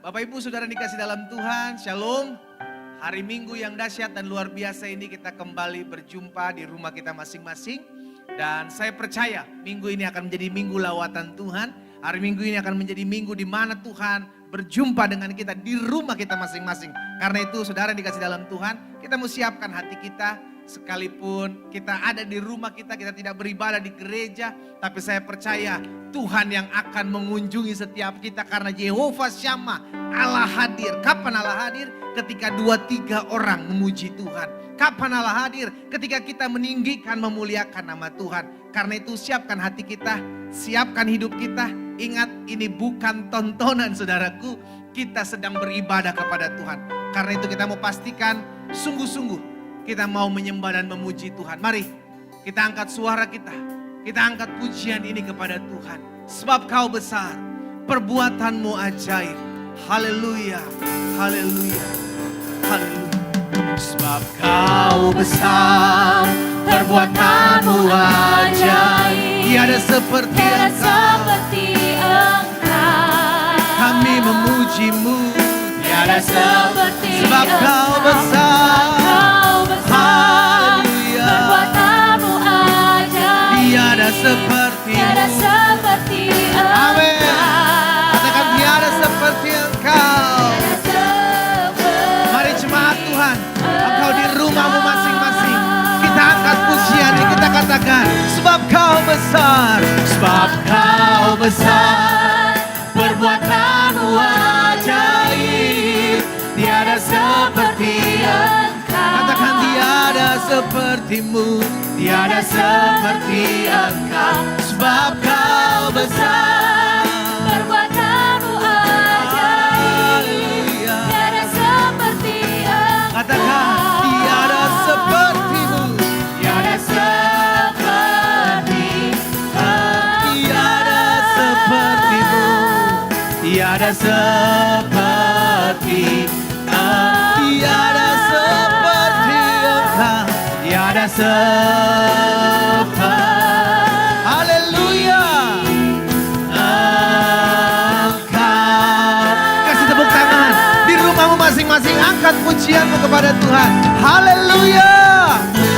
Bapak Ibu Saudara dikasih dalam Tuhan, Shalom. Hari Minggu yang dahsyat dan luar biasa ini kita kembali berjumpa di rumah kita masing-masing. Dan saya percaya minggu ini akan menjadi minggu lawatan Tuhan. Hari Minggu ini akan menjadi minggu di mana Tuhan berjumpa dengan kita di rumah kita masing-masing. Karena itu saudara dikasih dalam Tuhan, kita mau siapkan hati kita. Sekalipun kita ada di rumah kita tidak beribadah di gereja. Tapi saya percaya Tuhan yang akan mengunjungi setiap kita. Karena Jehovah Shammah, Allah hadir. Kapan Allah hadir? Ketika 2-3 orang memuji Tuhan. Kapan Allah hadir? Ketika kita meninggikan, memuliakan nama Tuhan. Karena itu siapkan hati kita, siapkan hidup kita. Ingat, ini bukan tontonan saudaraku. Kita sedang beribadah kepada Tuhan. Karena itu kita mau pastikan sungguh-sungguh kita mau menyembah dan memuji Tuhan. Mari kita angkat suara kita. Kita angkat pujian ini kepada Tuhan. Sebab Kau besar, perbuatanmu ajaib. Haleluya, haleluya, haleluya. Sebab Kau besar, perbuatanmu ajaib. Tiada seperti Engkau. Kami memuji-Mu. Tiada seperti Sebab Kau besar. Haleluya. Perbuatanmu ajaib. Tiada seperti Engkau. Amin. Katakan tiada seperti Engkau. Mari jemaat Tuhan, Engkau di rumahmu masing-masing. Kita angkat pujian ini, kita katakan, sebab Kau besar. Sebab Kau besar, perbuatanmu ajaib. Tiada seperti Engkau. Katakan tiada seperti-Mu. Tiada seperti Engkau. Sebab Kau besar, perbuatanmu ajaib. Tiada seperti Engkau. Katakan tiada seperti-Mu. Tiada seperti Engkau. Tiada seperti-Mu. Tiada seperti Engkau. Tiada seperti Engkau. Tiada seperti. Haleluya. Engkau. Kasih tepuk tangan di rumahmu masing-masing. Angkat pujianmu kepada Tuhan. Haleluya.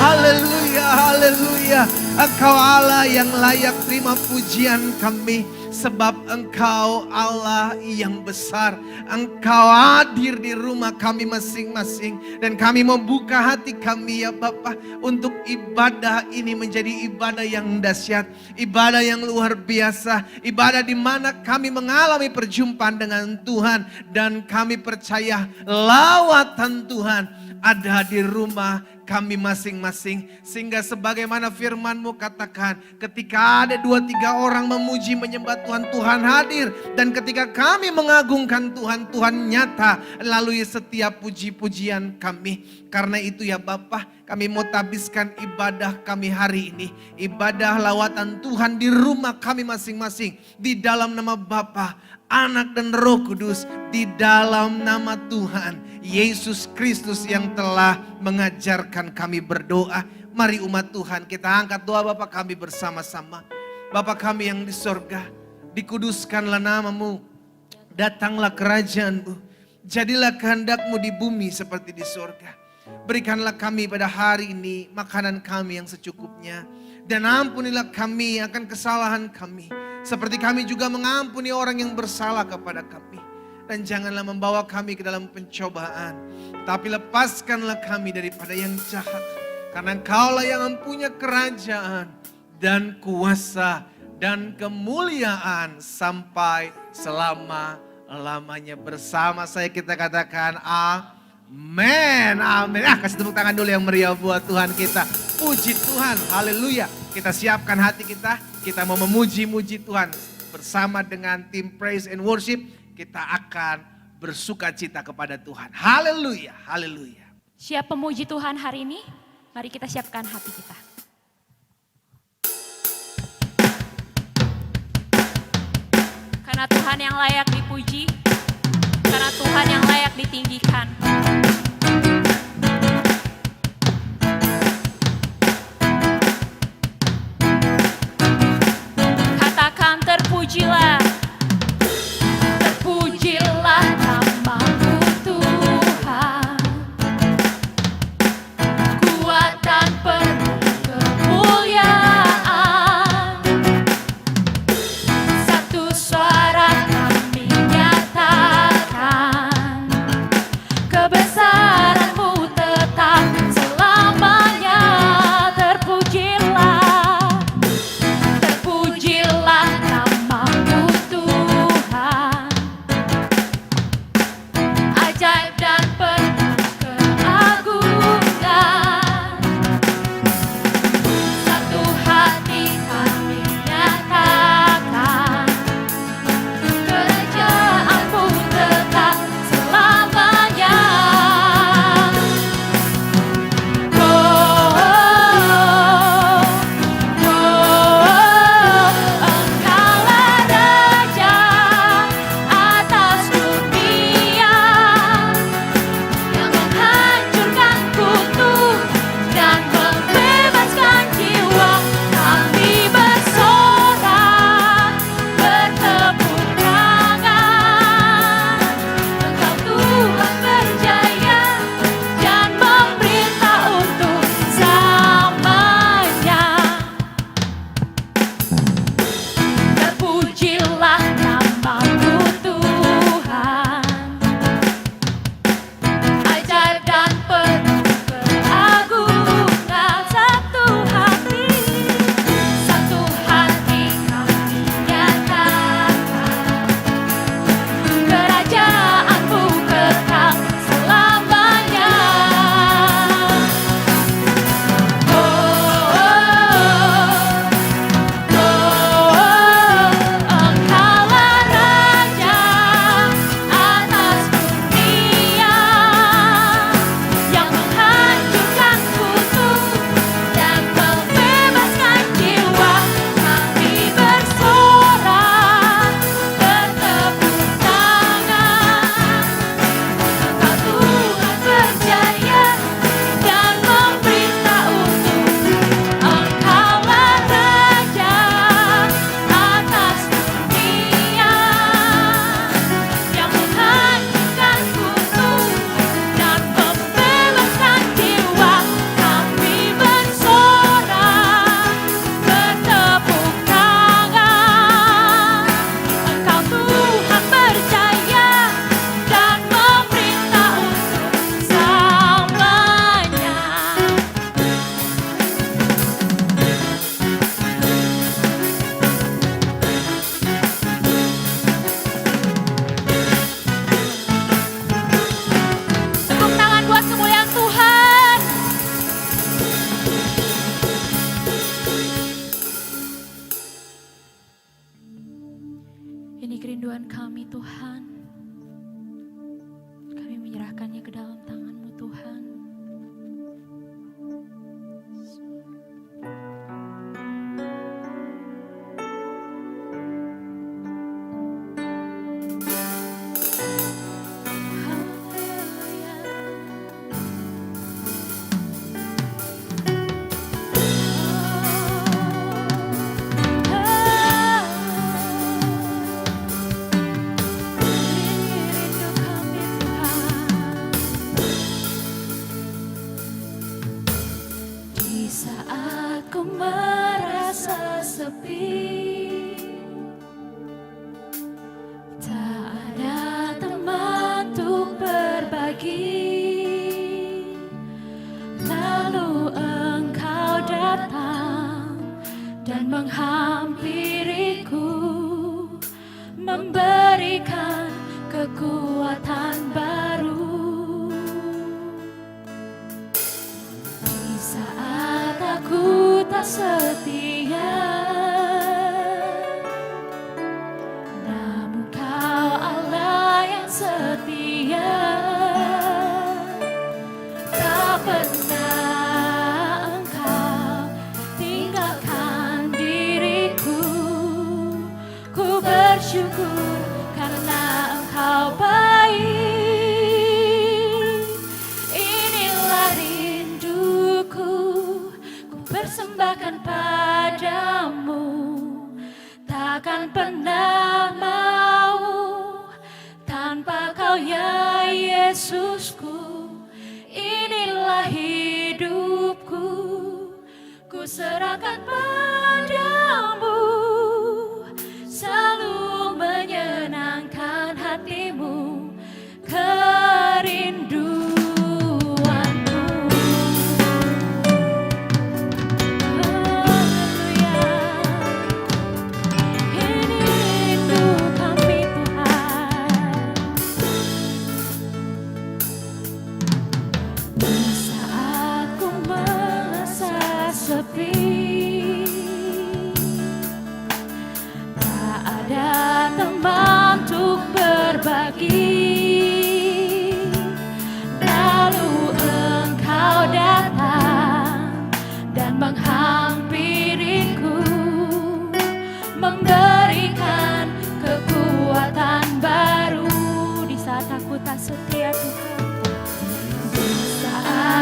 Haleluya. Haleluya. Engkau Allah yang layak terima pujian kami. Sebab Engkau Allah yang besar. Engkau hadir di rumah kami masing-masing. Dan kami mau buka hati kami ya Bapa. Untuk ibadah ini menjadi ibadah yang dahsyat. Ibadah yang luar biasa. Ibadah di mana kami mengalami perjumpaan dengan Tuhan. Dan kami percaya lawatan Tuhan ada di rumah kami masing-masing. Sehingga sebagaimana firman-Mu katakan, ketika ada 2-3 orang memuji menyembah Tuhan, Tuhan hadir. Dan ketika kami mengagungkan Tuhan, Tuhan nyata melalui setiap puji-pujian kami. Karena itu ya Bapa, kami mau tabiskan ibadah kami hari ini. Ibadah lawatan Tuhan di rumah kami masing-masing. Di dalam nama Bapa, Anak dan Roh Kudus. Di dalam nama Tuhan Yesus Kristus yang telah mengajarkan kami berdoa. Mari umat Tuhan kita angkat doa Bapa kami bersama-sama. Bapa kami yang di sorga, dikuduskanlah nama-Mu. Datanglah kerajaan-Mu. Jadilah kehendak-Mu di bumi seperti di sorga. Berikanlah kami pada hari ini makanan kami yang secukupnya. Dan ampunilah kami akan kesalahan kami. Seperti kami juga mengampuni orang yang bersalah kepada kami. Dan janganlah membawa kami ke dalam pencobaan. Tapi lepaskanlah kami daripada yang jahat. Karena Engkaulah yang mempunyai kerajaan dan kuasa dan kemuliaan sampai selama-lamanya. Bersama saya kita katakan amin. Amin. Kasih tepuk tangan dulu yang meriah buat Tuhan kita. Puji Tuhan. Haleluya. Kita siapkan hati kita. Kita mau memuji-muji Tuhan. Bersama dengan tim Praise and Worship. Kita akan bersuka cita kepada Tuhan. Haleluya, haleluya. Siap pemuji Tuhan hari ini? Mari kita siapkan hati kita. Karena Tuhan yang layak dipuji, karena Tuhan yang layak ditinggikan. Katakan terpujilah. Terpujilah nama menyerahkannya ke dalam tangan-Mu Tuhan. Di saat ku merasa sepi, tak ada teman untuk berbagi, lalu Engkau datang dan menghampiriku, memberikan kekuatan baru. Di saat aku tak setia, namun Kau Allah yang setia. Tak pernah Engkau tinggalkan diriku. Ku bersyukur karena Engkau baik. Inilah rinduku, ku persembahkan padamu. Takkan pernah mau tanpa Kau ya Yesusku. Inilah hidupku, ku serahkan padamu. Selalu menyenangkan hatimu, kerinduanku. Haleluya. Ini rindu kami Tuhan. Di saat ku merasa sepi, tak ada teman untuk berbagi, lalu Engkau datang dan menghampiriku, memberikan kekuatan baru. Di saat aku tak setia Tuhan, di saat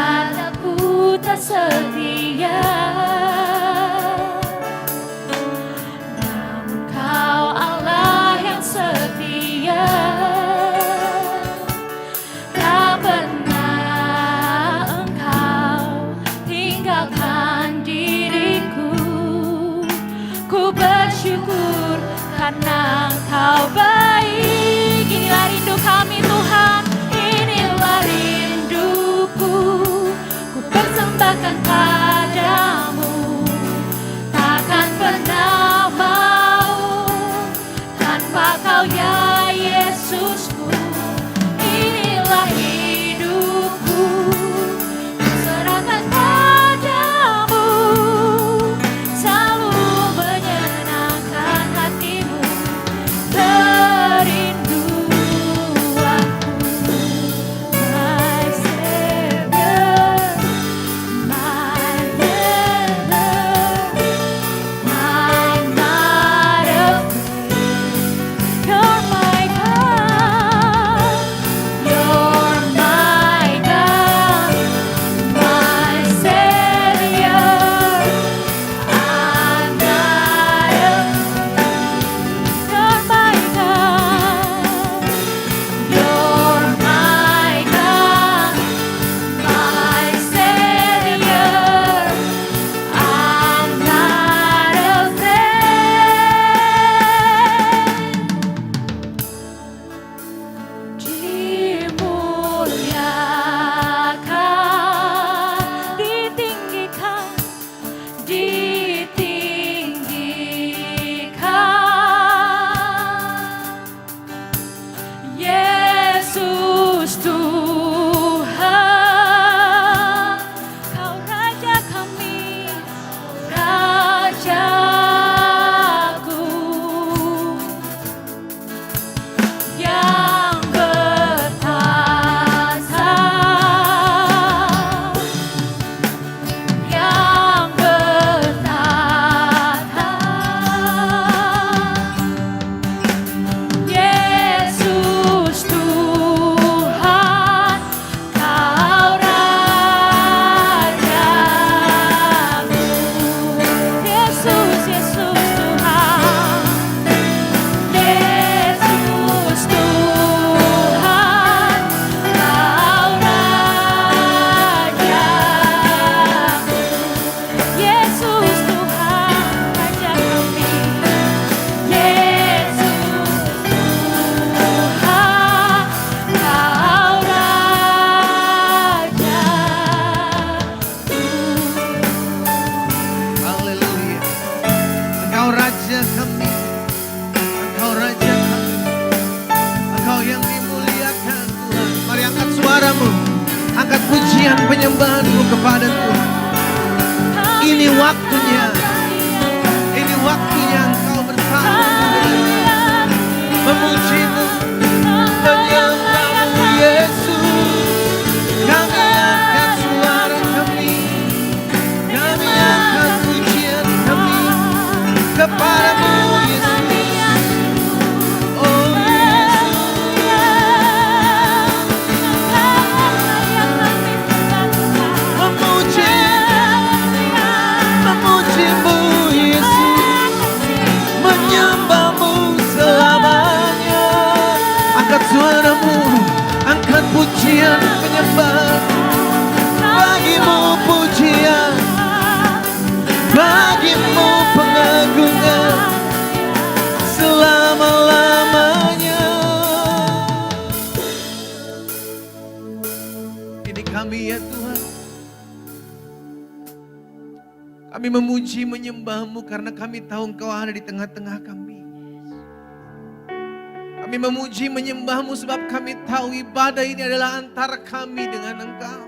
pujian penyembahanmu kepada Tuhan. Ini waktunya. Ini waktunya Engkau bersama memujimu, menyembahmu Yesus. Kami angkat suara kami, kami angkat pujian kami kepadamu Yesus. Oh memujimu Yesus, menyembahmu selamanya. Angkat suaramu, angkat pujian penyembahan. Bagimu pujian, bagimu pengagungan selama-lamanya. Ini kami ya Tuhan. Kami memuji menyembahmu karena kami tahu Engkau ada di tengah-tengah kami. Kami memuji menyembahmu sebab kami tahu ibadah ini adalah antara kami dengan Engkau.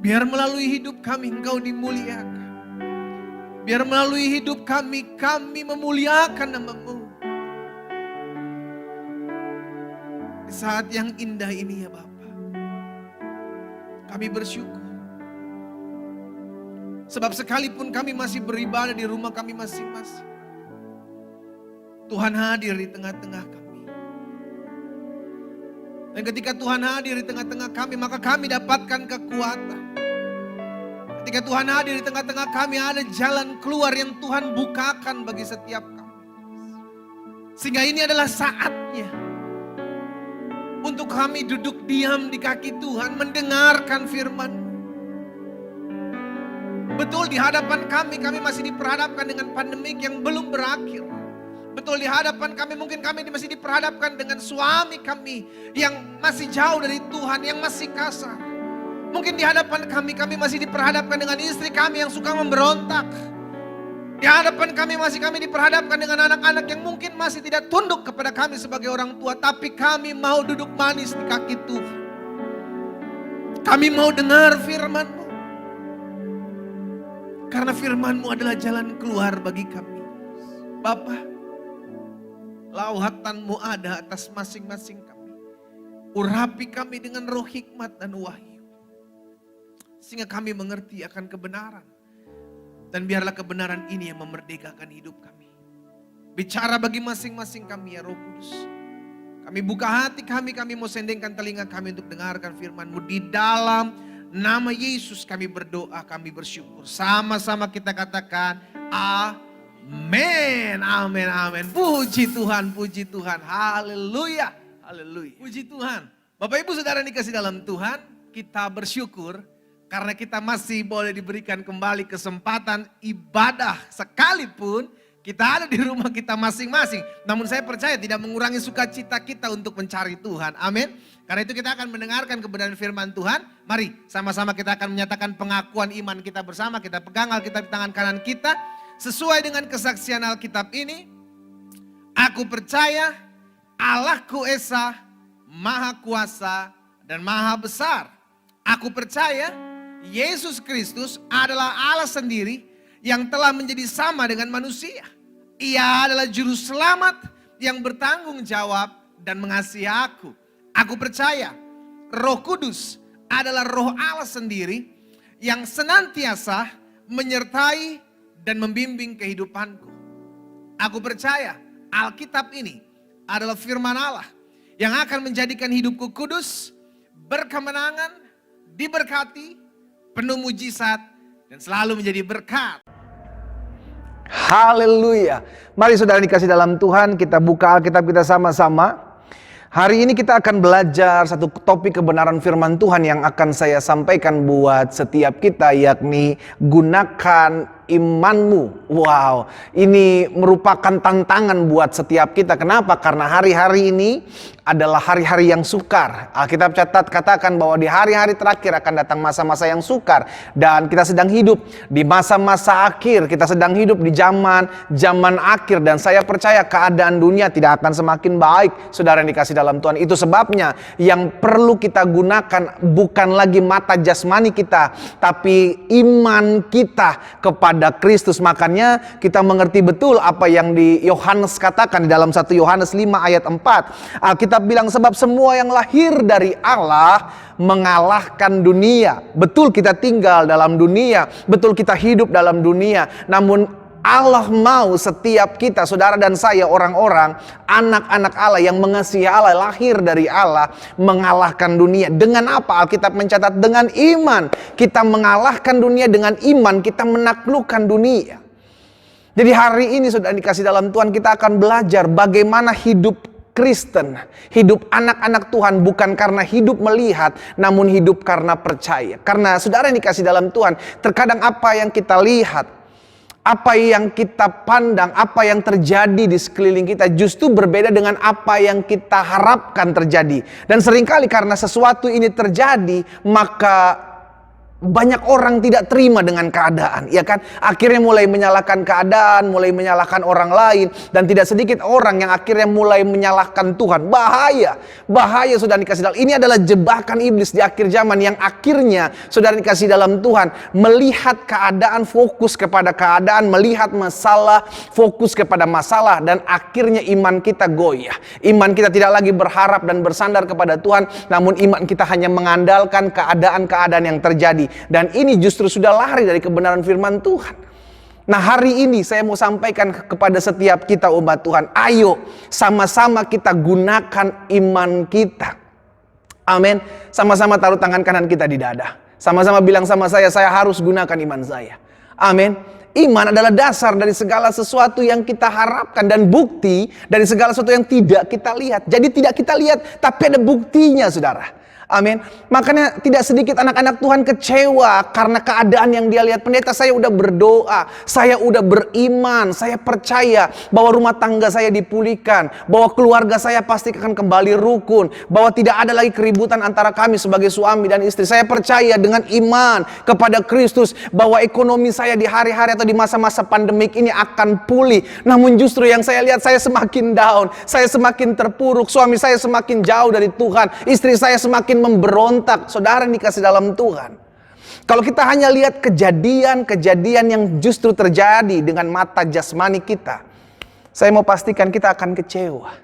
Biar melalui hidup kami Engkau dimuliakan. Biar melalui hidup kami memuliakan nama-Mu. Di saat yang indah ini ya Bapa, kami bersyukur. Sebab sekalipun kami masih beribadah di rumah kami masing-masing, Tuhan hadir di tengah-tengah kami. Dan ketika Tuhan hadir di tengah-tengah kami, maka kami dapatkan kekuatan. Ketika Tuhan hadir di tengah-tengah kami, ada jalan keluar yang Tuhan bukakan bagi setiap kami. Sehingga ini adalah saatnya untuk kami duduk diam di kaki Tuhan, mendengarkan firman. Betul di hadapan kami masih diperhadapkan dengan pandemik yang belum berakhir. Betul di hadapan kami mungkin kami masih diperhadapkan dengan suami kami yang masih jauh dari Tuhan, yang masih kasar. Mungkin di hadapan kami masih diperhadapkan dengan istri kami yang suka memberontak. Di hadapan kami diperhadapkan dengan anak-anak yang mungkin masih tidak tunduk kepada kami sebagai orang tua. Tapi kami mau duduk manis di kaki Tuhan. Kami mau dengar firman-Mu. Karena firman-Mu adalah jalan keluar bagi kami. Bapa, lauhatan-Mu ada atas masing-masing kami. Urapi kami dengan roh hikmat dan wahyu. Sehingga kami mengerti akan kebenaran. Dan biarlah kebenaran ini yang memerdekakan hidup kami. Bicara bagi masing-masing kami ya Roh Kudus. Kami buka hati kami mau sendengkan telinga kami untuk dengarkan firman-Mu. Di dalam nama Yesus kami berdoa, kami bersyukur. Sama-sama kita katakan amin, amin, amin. Puji Tuhan, haleluya, haleluya. Puji Tuhan. Bapak Ibu Saudara dikasih dalam Tuhan, kita bersyukur karena kita masih boleh diberikan kembali kesempatan ibadah sekalipun kita ada di rumah kita masing-masing. Namun saya percaya tidak mengurangi sukacita kita untuk mencari Tuhan. Amin. Karena itu kita akan mendengarkan kebenaran firman Tuhan. Mari sama-sama kita akan menyatakan pengakuan iman kita bersama. Kita pegang Alkitab di tangan kanan kita. Sesuai dengan kesaksian Alkitab ini. Aku percaya Allahku Esa, Maha Kuasa dan Maha Besar. Aku percaya Yesus Kristus adalah Allah sendiri yang telah menjadi sama dengan manusia. Ia adalah juru selamat yang bertanggung jawab dan mengasihi aku. Aku percaya Roh Kudus adalah Roh Allah sendiri yang senantiasa menyertai dan membimbing kehidupanku. Aku percaya Alkitab ini adalah firman Allah yang akan menjadikan hidupku kudus, berkemenangan, diberkati, penuh mujizat, dan selalu menjadi berkat. Haleluya. Mari saudara dikasih dalam Tuhan, kita buka Alkitab kita sama-sama. Hari ini kita akan belajar satu topik kebenaran firman Tuhan yang akan saya sampaikan buat setiap kita, yakni gunakan imanmu. Wow, ini merupakan tantangan buat setiap kita. Kenapa? Karena hari-hari ini adalah hari-hari yang sukar. Alkitab katakan bahwa di hari-hari terakhir akan datang masa-masa yang sukar. Dan kita sedang hidup di masa-masa akhir. Kita sedang hidup di zaman akhir. Dan saya percaya keadaan dunia tidak akan semakin baik, saudara yang dikasih dalam Tuhan. Itu sebabnya yang perlu kita gunakan bukan lagi mata jasmani kita, tapi iman kita kepada Kristus. Makanya kita mengerti betul apa yang di Yohanes katakan di dalam 1 Yohanes 5 ayat 4. Alkitab bilang sebab semua yang lahir dari Allah mengalahkan dunia. Betul kita tinggal dalam dunia, betul kita hidup dalam dunia, namun Allah mau setiap kita, saudara dan saya, orang-orang, anak-anak Allah yang mengasihi Allah, lahir dari Allah, mengalahkan dunia. Dengan apa? Alkitab mencatat dengan iman. Kita mengalahkan dunia dengan iman, kita menaklukkan dunia. Jadi hari ini saudara dikasih dalam Tuhan, kita akan belajar bagaimana hidup Kristen, hidup anak-anak Tuhan bukan karena hidup melihat, namun hidup karena percaya. Karena saudara yang dikasih dalam Tuhan, terkadang apa yang kita lihat, apa yang kita pandang, apa yang terjadi di sekeliling kita justru berbeda dengan apa yang kita harapkan terjadi. Dan seringkali karena sesuatu ini terjadi, maka banyak orang tidak terima dengan keadaan, ya kan? Akhirnya mulai menyalahkan keadaan, mulai menyalahkan orang lain, dan tidak sedikit orang yang akhirnya mulai menyalahkan Tuhan. Bahaya saudara dikasih dalam. Ini adalah jebakan iblis di akhir zaman yang akhirnya saudara dikasih dalam Tuhan melihat keadaan, fokus kepada keadaan, melihat masalah, fokus kepada masalah, dan akhirnya iman kita goyah. Iman kita tidak lagi berharap dan bersandar kepada Tuhan, namun iman kita hanya mengandalkan keadaan-keadaan yang terjadi. Dan ini justru sudah lari dari kebenaran firman Tuhan. Nah, hari ini saya mau sampaikan kepada setiap kita umat Tuhan, ayo sama-sama kita gunakan iman kita. Amin. Sama-sama taruh tangan kanan kita di dada. Sama-sama bilang sama saya harus gunakan iman saya. Amin. Iman adalah dasar dari segala sesuatu yang kita harapkan dan bukti dari segala sesuatu yang tidak kita lihat. Jadi tidak kita lihat, tapi ada buktinya, saudara. Amin. Makanya tidak sedikit anak-anak Tuhan kecewa karena keadaan yang dia lihat. Pendeta, saya udah berdoa, saya udah beriman, saya percaya bahwa rumah tangga saya dipulihkan, bahwa keluarga saya pasti akan kembali rukun, bahwa tidak ada lagi keributan antara kami sebagai suami dan istri. Saya percaya dengan iman kepada Kristus bahwa ekonomi saya di hari-hari atau di masa-masa pandemik ini akan pulih. Namun justru yang saya lihat, saya semakin down, saya semakin terpuruk, suami saya semakin jauh dari Tuhan, istri saya semakin memberontak. Saudara yang dikasih dalam Tuhan, kalau kita hanya lihat kejadian-kejadian yang justru terjadi dengan mata jasmani kita, saya mau pastikan kita akan kecewa.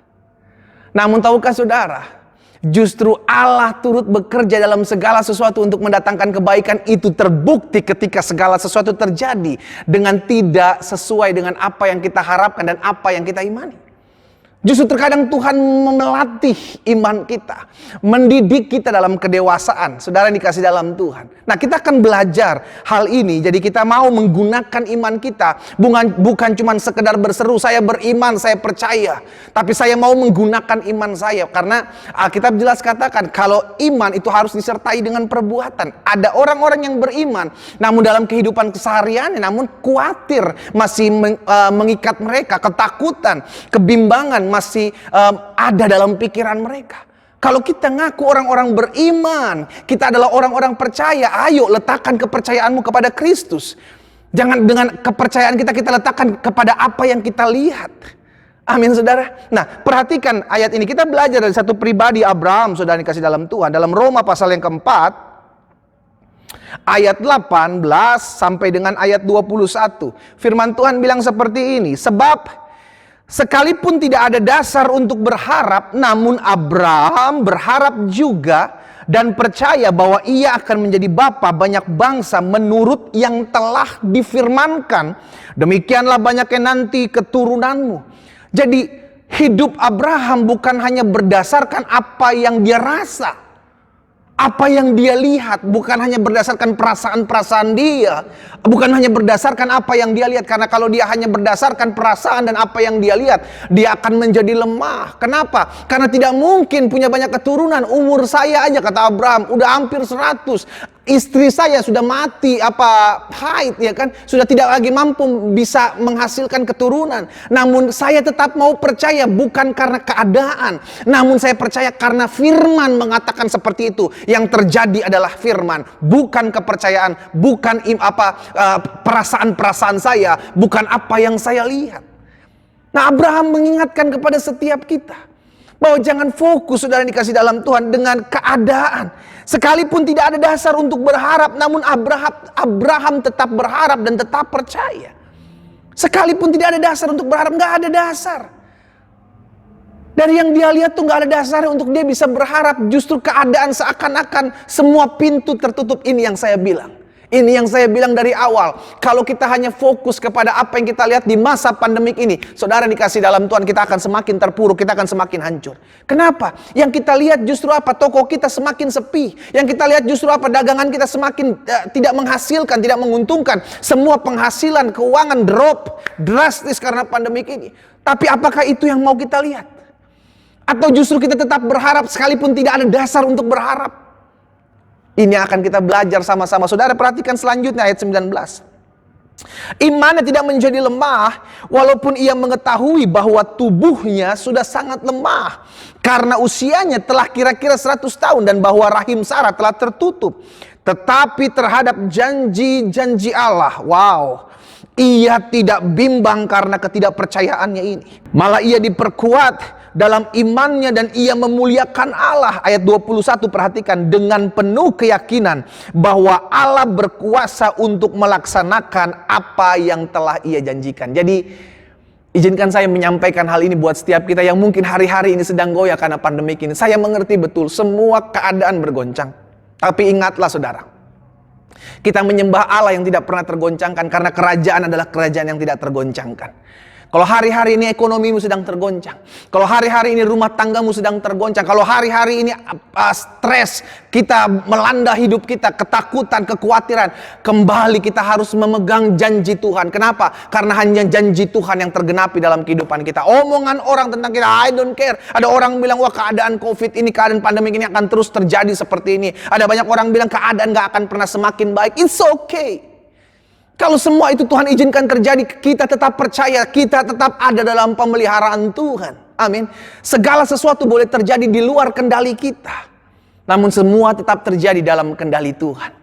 Namun tahukah saudara, justru Allah turut bekerja dalam segala sesuatu untuk mendatangkan kebaikan. Itu terbukti ketika segala sesuatu terjadi dengan tidak sesuai dengan apa yang kita harapkan dan apa yang kita imani. Justru terkadang Tuhan melatih iman kita, mendidik kita dalam kedewasaan. Saudara yang dikasih dalam Tuhan. Nah, kita akan belajar hal ini. Jadi kita mau menggunakan iman kita. Bukan cuma sekedar berseru, saya beriman, saya percaya. Tapi saya mau menggunakan iman saya. Karena Alkitab jelas katakan, kalau iman itu harus disertai dengan perbuatan. Ada orang-orang yang beriman, namun dalam kehidupan kesehariannya, namun khawatir masih mengikat mereka. Ketakutan, kebimbangan masih ada dalam pikiran mereka. Kalau kita ngaku orang-orang beriman, kita adalah orang-orang percaya, ayo letakkan kepercayaanmu kepada Kristus. Jangan dengan kepercayaan kita letakkan kepada apa yang kita lihat. Amin, saudara. Nah, perhatikan ayat ini. Kita belajar dari satu pribadi, Abraham, saudara dikasih dalam Tuhan. Dalam Roma pasal yang keempat, ayat 18 sampai dengan ayat 21. Firman Tuhan bilang seperti ini. Sebab sekalipun tidak ada dasar untuk berharap, namun Abraham berharap juga dan percaya bahwa ia akan menjadi bapa banyak bangsa menurut yang telah difirmankan. Demikianlah banyaknya nanti keturunanmu. Jadi hidup Abraham bukan hanya berdasarkan apa yang dia rasa, apa yang dia lihat, bukan hanya berdasarkan perasaan-perasaan dia, bukan hanya berdasarkan apa yang dia lihat. Karena kalau dia hanya berdasarkan perasaan dan apa yang dia lihat, dia akan menjadi lemah. Kenapa? Karena tidak mungkin punya banyak keturunan. Umur saya aja, kata Abraham, udah hampir 100. Istri saya sudah mati haid ya kan, sudah tidak lagi mampu bisa menghasilkan keturunan. Namun saya tetap mau percaya bukan karena keadaan, namun saya percaya karena firman mengatakan seperti itu. Yang terjadi adalah firman, bukan kepercayaan, bukan perasaan-perasaan saya, bukan apa yang saya lihat. Nah, Abraham mengingatkan kepada setiap kita bahwa jangan fokus, saudara dikasih dalam Tuhan, dengan keadaan. Sekalipun tidak ada dasar untuk berharap, namun Abraham tetap berharap dan tetap percaya. Sekalipun tidak ada dasar untuk berharap, nggak ada dasar. Dari yang dia lihat tuh nggak ada dasar untuk dia bisa berharap. Justru keadaan seakan-akan semua pintu tertutup. Ini yang saya bilang. Ini yang saya bilang dari awal. Kalau kita hanya fokus kepada apa yang kita lihat di masa pandemik ini, saudara dikasih dalam Tuhan, kita akan semakin terpuruk, kita akan semakin hancur. Kenapa? Yang kita lihat justru apa? Toko kita semakin sepi. Yang kita lihat justru apa? Dagangan kita semakin tidak menghasilkan, tidak menguntungkan. Semua penghasilan, keuangan drop drastis karena pandemik ini. Tapi apakah itu yang mau kita lihat? Atau justru kita tetap berharap sekalipun tidak ada dasar untuk berharap? Ini akan kita belajar sama-sama. Saudara perhatikan selanjutnya ayat 19. Imannya tidak menjadi lemah walaupun ia mengetahui bahwa tubuhnya sudah sangat lemah. Karena usianya telah kira-kira 100 tahun dan bahwa rahim Sarah telah tertutup. Tetapi terhadap janji-janji Allah, ia tidak bimbang karena ketidakpercayaannya ini. Malah ia diperkuat dalam imannya dan ia memuliakan Allah. Ayat 21 perhatikan, dengan penuh keyakinan bahwa Allah berkuasa untuk melaksanakan apa yang telah ia janjikan. Jadi izinkan saya menyampaikan hal ini buat setiap kita yang mungkin hari-hari ini sedang goyah karena pandemik ini. Saya mengerti betul semua keadaan bergoncang. Tapi ingatlah saudara, kita menyembah Allah yang tidak pernah tergoncangkan karena kerajaan adalah kerajaan yang tidak tergoncangkan. Kalau hari-hari ini ekonomimu sedang tergoncang, kalau hari-hari ini rumah tanggamu sedang tergoncang, kalau hari-hari ini stres kita melanda hidup kita, ketakutan, kekhawatiran, kembali kita harus memegang janji Tuhan. Kenapa? Karena hanya janji Tuhan yang tergenapi dalam kehidupan kita. Omongan orang tentang kita, I don't care. Ada orang bilang, wah keadaan COVID ini, keadaan pandemik ini akan terus terjadi seperti ini. Ada banyak orang bilang keadaan gak akan pernah semakin baik. It's okay. Kalau semua itu Tuhan izinkan terjadi, kita tetap percaya, kita tetap ada dalam pemeliharaan Tuhan. Amin. Segala sesuatu boleh terjadi di luar kendali kita, namun semua tetap terjadi dalam kendali Tuhan.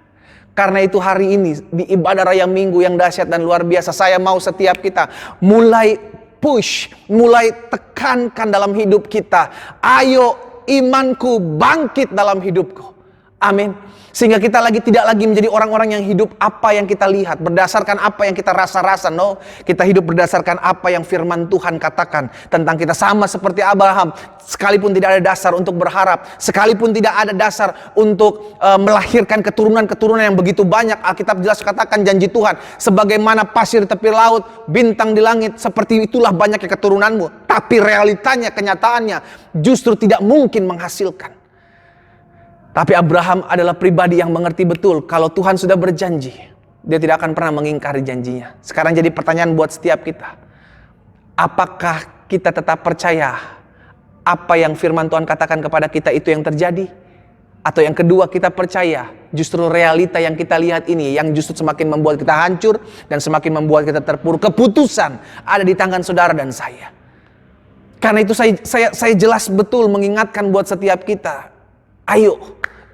Karena itu hari ini di ibadah raya minggu yang dahsyat dan luar biasa, saya mau setiap kita mulai push, mulai tekankan dalam hidup kita. Ayo imanku bangkit dalam hidupku. Amin. Sehingga kita tidak lagi menjadi orang-orang yang hidup apa yang kita lihat, berdasarkan apa yang kita rasa-rasa. No, kita hidup berdasarkan apa yang firman Tuhan katakan tentang kita. Sama seperti Abraham, sekalipun tidak ada dasar untuk berharap, sekalipun tidak ada dasar untuk melahirkan keturunan-keturunan yang begitu banyak. Alkitab jelas katakan janji Tuhan, sebagaimana pasir tepi laut, bintang di langit, seperti itulah banyaknya keturunanmu. Tapi realitanya, kenyataannya justru tidak mungkin menghasilkan. Tapi Abraham adalah pribadi yang mengerti betul kalau Tuhan sudah berjanji, dia tidak akan pernah mengingkari janjinya. Sekarang jadi pertanyaan buat setiap kita. Apakah kita tetap percaya apa yang firman Tuhan katakan kepada kita itu yang terjadi? Atau yang kedua, kita percaya justru realita yang kita lihat ini yang justru semakin membuat kita hancur dan semakin membuat kita terpuruk. Keputusan ada di tangan saudara dan saya. Karena itu saya jelas betul mengingatkan buat setiap kita. Ayo,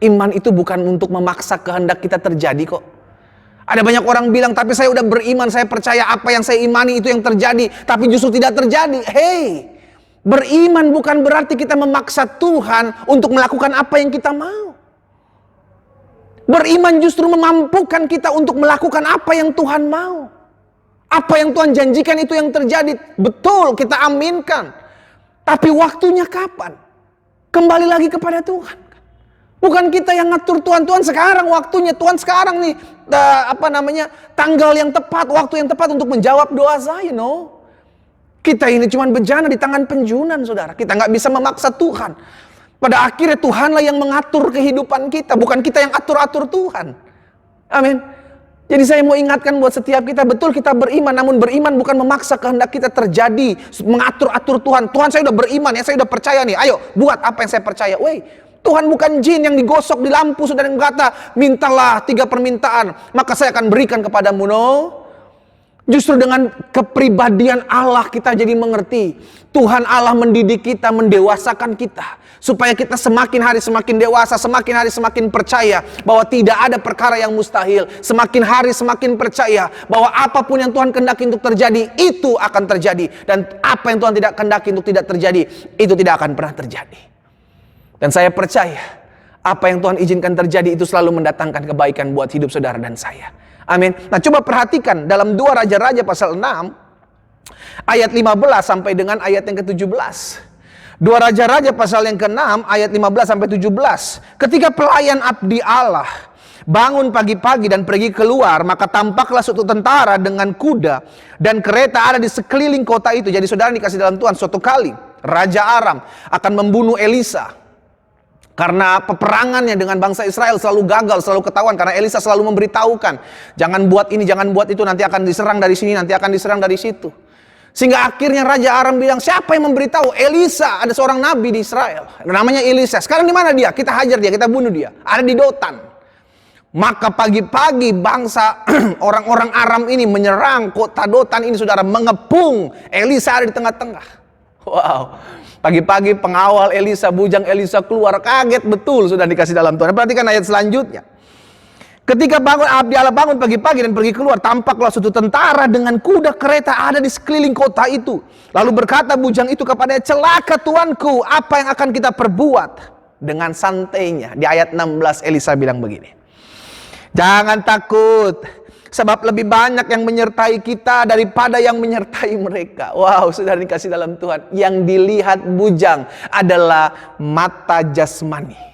iman itu bukan untuk memaksa kehendak kita terjadi kok. Ada banyak orang bilang, tapi saya udah beriman, saya percaya apa yang saya imani itu yang terjadi, tapi justru tidak terjadi. Hey, beriman bukan berarti kita memaksa Tuhan untuk melakukan apa yang kita mau. Beriman justru memampukan kita untuk melakukan apa yang Tuhan mau. Apa yang Tuhan janjikan itu yang terjadi. Betul, kita aminkan. Tapi waktunya kapan? Kembali lagi kepada Tuhan. Bukan kita yang ngatur Tuhan sekarang waktunya, Tuhan sekarang nih tanggal yang tepat, waktu yang tepat untuk menjawab doa saya. No, kita ini cuma bejana di tangan penjunan, saudara. Kita nggak bisa memaksa Tuhan. Pada akhirnya Tuhanlah yang mengatur kehidupan kita, bukan kita yang atur-atur Tuhan. Amin. Jadi saya mau ingatkan buat setiap kita, betul kita beriman, namun beriman bukan memaksa kehendak kita terjadi, mengatur-atur Tuhan. Tuhan, saya udah beriman ya, saya udah percaya nih, ayo buat apa yang saya percaya. Tuhan bukan jin yang digosok di lampu saudara yang berkata, mintalah 3 permintaan, maka saya akan berikan kepadamu. No. Justru dengan kepribadian Allah kita jadi mengerti. Tuhan Allah mendidik kita, mendewasakan kita. Supaya kita semakin hari semakin dewasa, semakin hari semakin percaya bahwa tidak ada perkara yang mustahil. Semakin hari semakin percaya bahwa apapun yang Tuhan kehendaki untuk terjadi, itu akan terjadi. Dan apa yang Tuhan tidak kehendaki untuk tidak terjadi, itu tidak akan pernah terjadi. Dan saya percaya, apa yang Tuhan izinkan terjadi itu selalu mendatangkan kebaikan buat hidup saudara dan saya. Amin. Nah, coba perhatikan dalam 2 Raja-Raja pasal 6 ayat 15 sampai dengan ayat yang ke-17. 2 Raja-Raja pasal yang ke-6 ayat 15 sampai 17. Ketika pelayan abdi Allah bangun pagi-pagi dan pergi keluar, maka tampaklah suatu tentara dengan kuda dan kereta ada di sekeliling kota itu. Jadi saudara dikasih dalam Tuhan, suatu kali Raja Aram akan membunuh Elisa. Karena peperangannya dengan bangsa Israel selalu gagal, selalu ketahuan. Karena Elisa selalu memberitahukan, jangan buat ini, jangan buat itu, nanti akan diserang dari sini, nanti akan diserang dari situ. Sehingga akhirnya Raja Aram bilang, siapa yang memberitahu? Elisa, ada seorang nabi di Israel, namanya Elisa. Sekarang di mana dia? Kita hajar dia, kita bunuh dia. Ada di Dotan. Maka pagi-pagi bangsa orang-orang Aram ini menyerang kota Dotan ini, saudara, mengepung. Elisa ada di tengah-tengah. Wow. Pagi-pagi pengawal Elisa, bujang Elisa keluar, kaget betul sudah dikasih dalam Tuhan. Perhatikan ayat selanjutnya. Ketika bangun abdi Allah bangun pagi-pagi dan pergi keluar, tampaklah suatu tentara dengan kuda kereta ada di sekeliling kota itu. Lalu berkata bujang itu kepadanya, celaka tuanku, apa yang akan kita perbuat? Dengan santainya di ayat 16 Elisa bilang begini, jangan takut, sebab lebih banyak yang menyertai kita daripada yang menyertai mereka. Wow, sudah dikasih dalam Tuhan. Yang dilihat bujang adalah mata jasmani.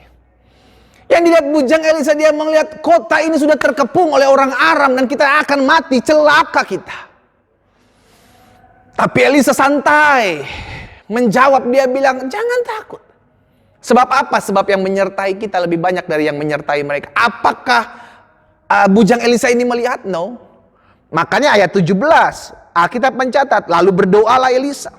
Yang dilihat bujang Elisa, dia melihat kota ini sudah terkepung oleh orang Aram dan kita akan mati, celaka kita. Tapi Elisa santai menjawab, dia bilang, jangan takut. Sebab apa? Sebab yang menyertai kita lebih banyak dari yang menyertai mereka. Apakah bujang Elisa ini melihat? No. Makanya ayat 17 Alkitab mencatat, lalu berdoalah Elisa,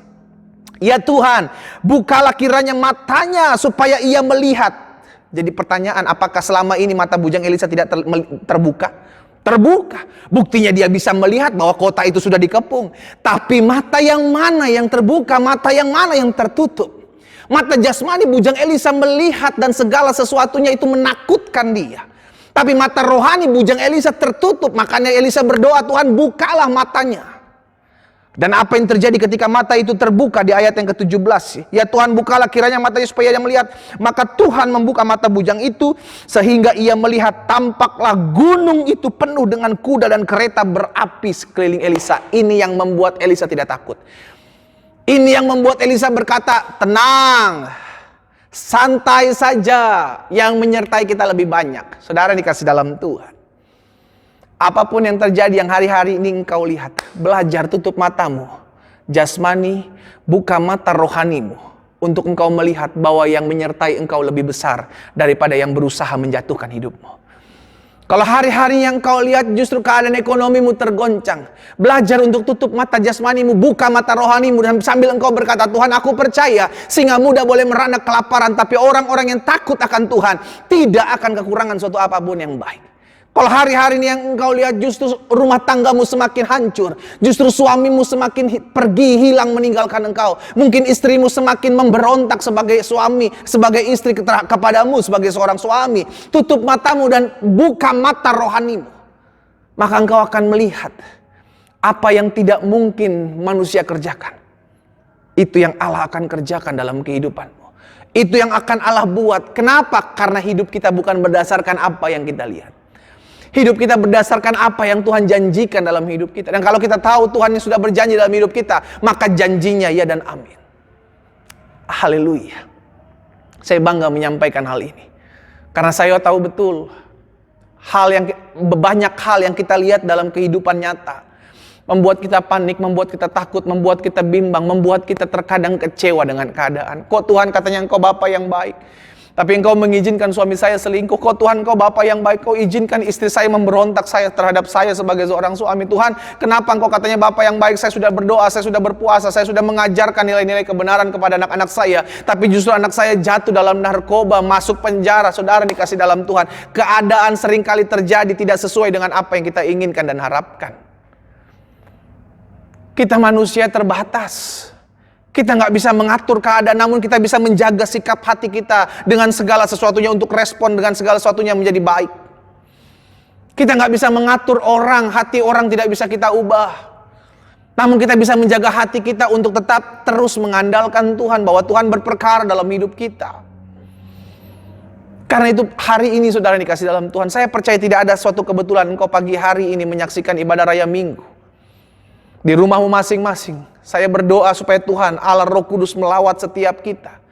ya Tuhan, bukalah kiranya matanya supaya ia melihat. Jadi pertanyaan, apakah selama ini mata bujang Elisa tidak terbuka? Terbuka. Buktinya dia bisa melihat bahwa kota itu sudah dikepung. Tapi mata yang mana yang terbuka, mata yang mana yang tertutup? Mata jasmani bujang Elisa melihat dan segala sesuatunya itu menakutkan dia. Tapi mata rohani bujang Elisa tertutup. Makanya Elisa berdoa, Tuhan bukalah matanya. Dan apa yang terjadi ketika mata itu terbuka di ayat yang ke-17? Ya Tuhan bukalah kiranya matanya supaya ia melihat. Maka Tuhan membuka mata bujang itu sehingga ia melihat, tampaklah gunung itu penuh dengan kuda dan kereta berapi sekeliling Elisa. Ini yang membuat Elisa tidak takut. Ini yang membuat Elisa berkata, tenang, santai saja, yang menyertai kita lebih banyak. Saudara dikasih dalam Tuhan, apapun yang terjadi yang hari-hari ini engkau lihat, belajar tutup matamu jasmani, buka mata rohanimu untuk engkau melihat bahwa yang menyertai engkau lebih besar daripada yang berusaha menjatuhkan hidupmu. Kalau hari-hari yang kau lihat justru keadaan ekonomimu tergoncang, belajar untuk tutup mata jasmanimu, buka mata rohanimu, dan sambil engkau berkata, Tuhan aku percaya, singa muda boleh merana kelaparan, tapi orang-orang yang takut akan Tuhan tidak akan kekurangan suatu apapun yang baik. Kalau hari-hari ini yang engkau lihat justru rumah tanggamu semakin hancur, justru suamimu semakin pergi hilang meninggalkan engkau, mungkin istrimu semakin memberontak sebagai suami, sebagai istri kepadamu sebagai seorang suami, tutup matamu dan buka mata rohanimu, maka engkau akan melihat apa yang tidak mungkin manusia kerjakan. Itu yang Allah akan kerjakan dalam kehidupanmu. Itu yang akan Allah buat. Kenapa? Karena hidup kita bukan berdasarkan apa yang kita lihat. Hidup kita berdasarkan apa yang Tuhan janjikan dalam hidup kita. Dan kalau kita tahu Tuhan yang sudah berjanji dalam hidup kita, maka janjinya ya dan amin. Haleluya. Saya bangga menyampaikan hal ini. Karena saya tahu betul banyak hal yang kita lihat dalam kehidupan nyata membuat kita panik, membuat kita takut, membuat kita bimbang, membuat kita terkadang kecewa dengan keadaan. Kok Tuhan katanya engkau Bapa yang baik, Tapi engkau mengizinkan suami saya selingkuh. Kau Tuhan, kau Bapa yang baik, kau izinkan istri saya memberontak saya terhadap saya sebagai seorang suami. Tuhan, kenapa engkau katanya Bapa yang baik, saya sudah berdoa, saya sudah berpuasa, saya sudah mengajarkan nilai-nilai kebenaran kepada anak-anak saya. Tapi justru anak saya jatuh dalam narkoba, masuk penjara. Saudara dikasih dalam Tuhan, keadaan seringkali terjadi tidak sesuai dengan apa yang kita inginkan dan harapkan. Kita manusia terbatas. Kita nggak bisa mengatur keadaan, namun kita bisa menjaga sikap hati kita dengan segala sesuatunya untuk respon dengan segala sesuatunya menjadi baik. Kita nggak bisa mengatur orang, hati orang tidak bisa kita ubah. Namun kita bisa menjaga hati kita untuk tetap terus mengandalkan Tuhan, bahwa Tuhan berperkara dalam hidup kita. Karena itu hari ini saudara dikasih dalam Tuhan, saya percaya tidak ada suatu kebetulan engkau pagi hari ini menyaksikan ibadah raya Minggu di rumahmu masing-masing. Saya berdoa supaya Tuhan Allah Roh Kudus melawat setiap kita.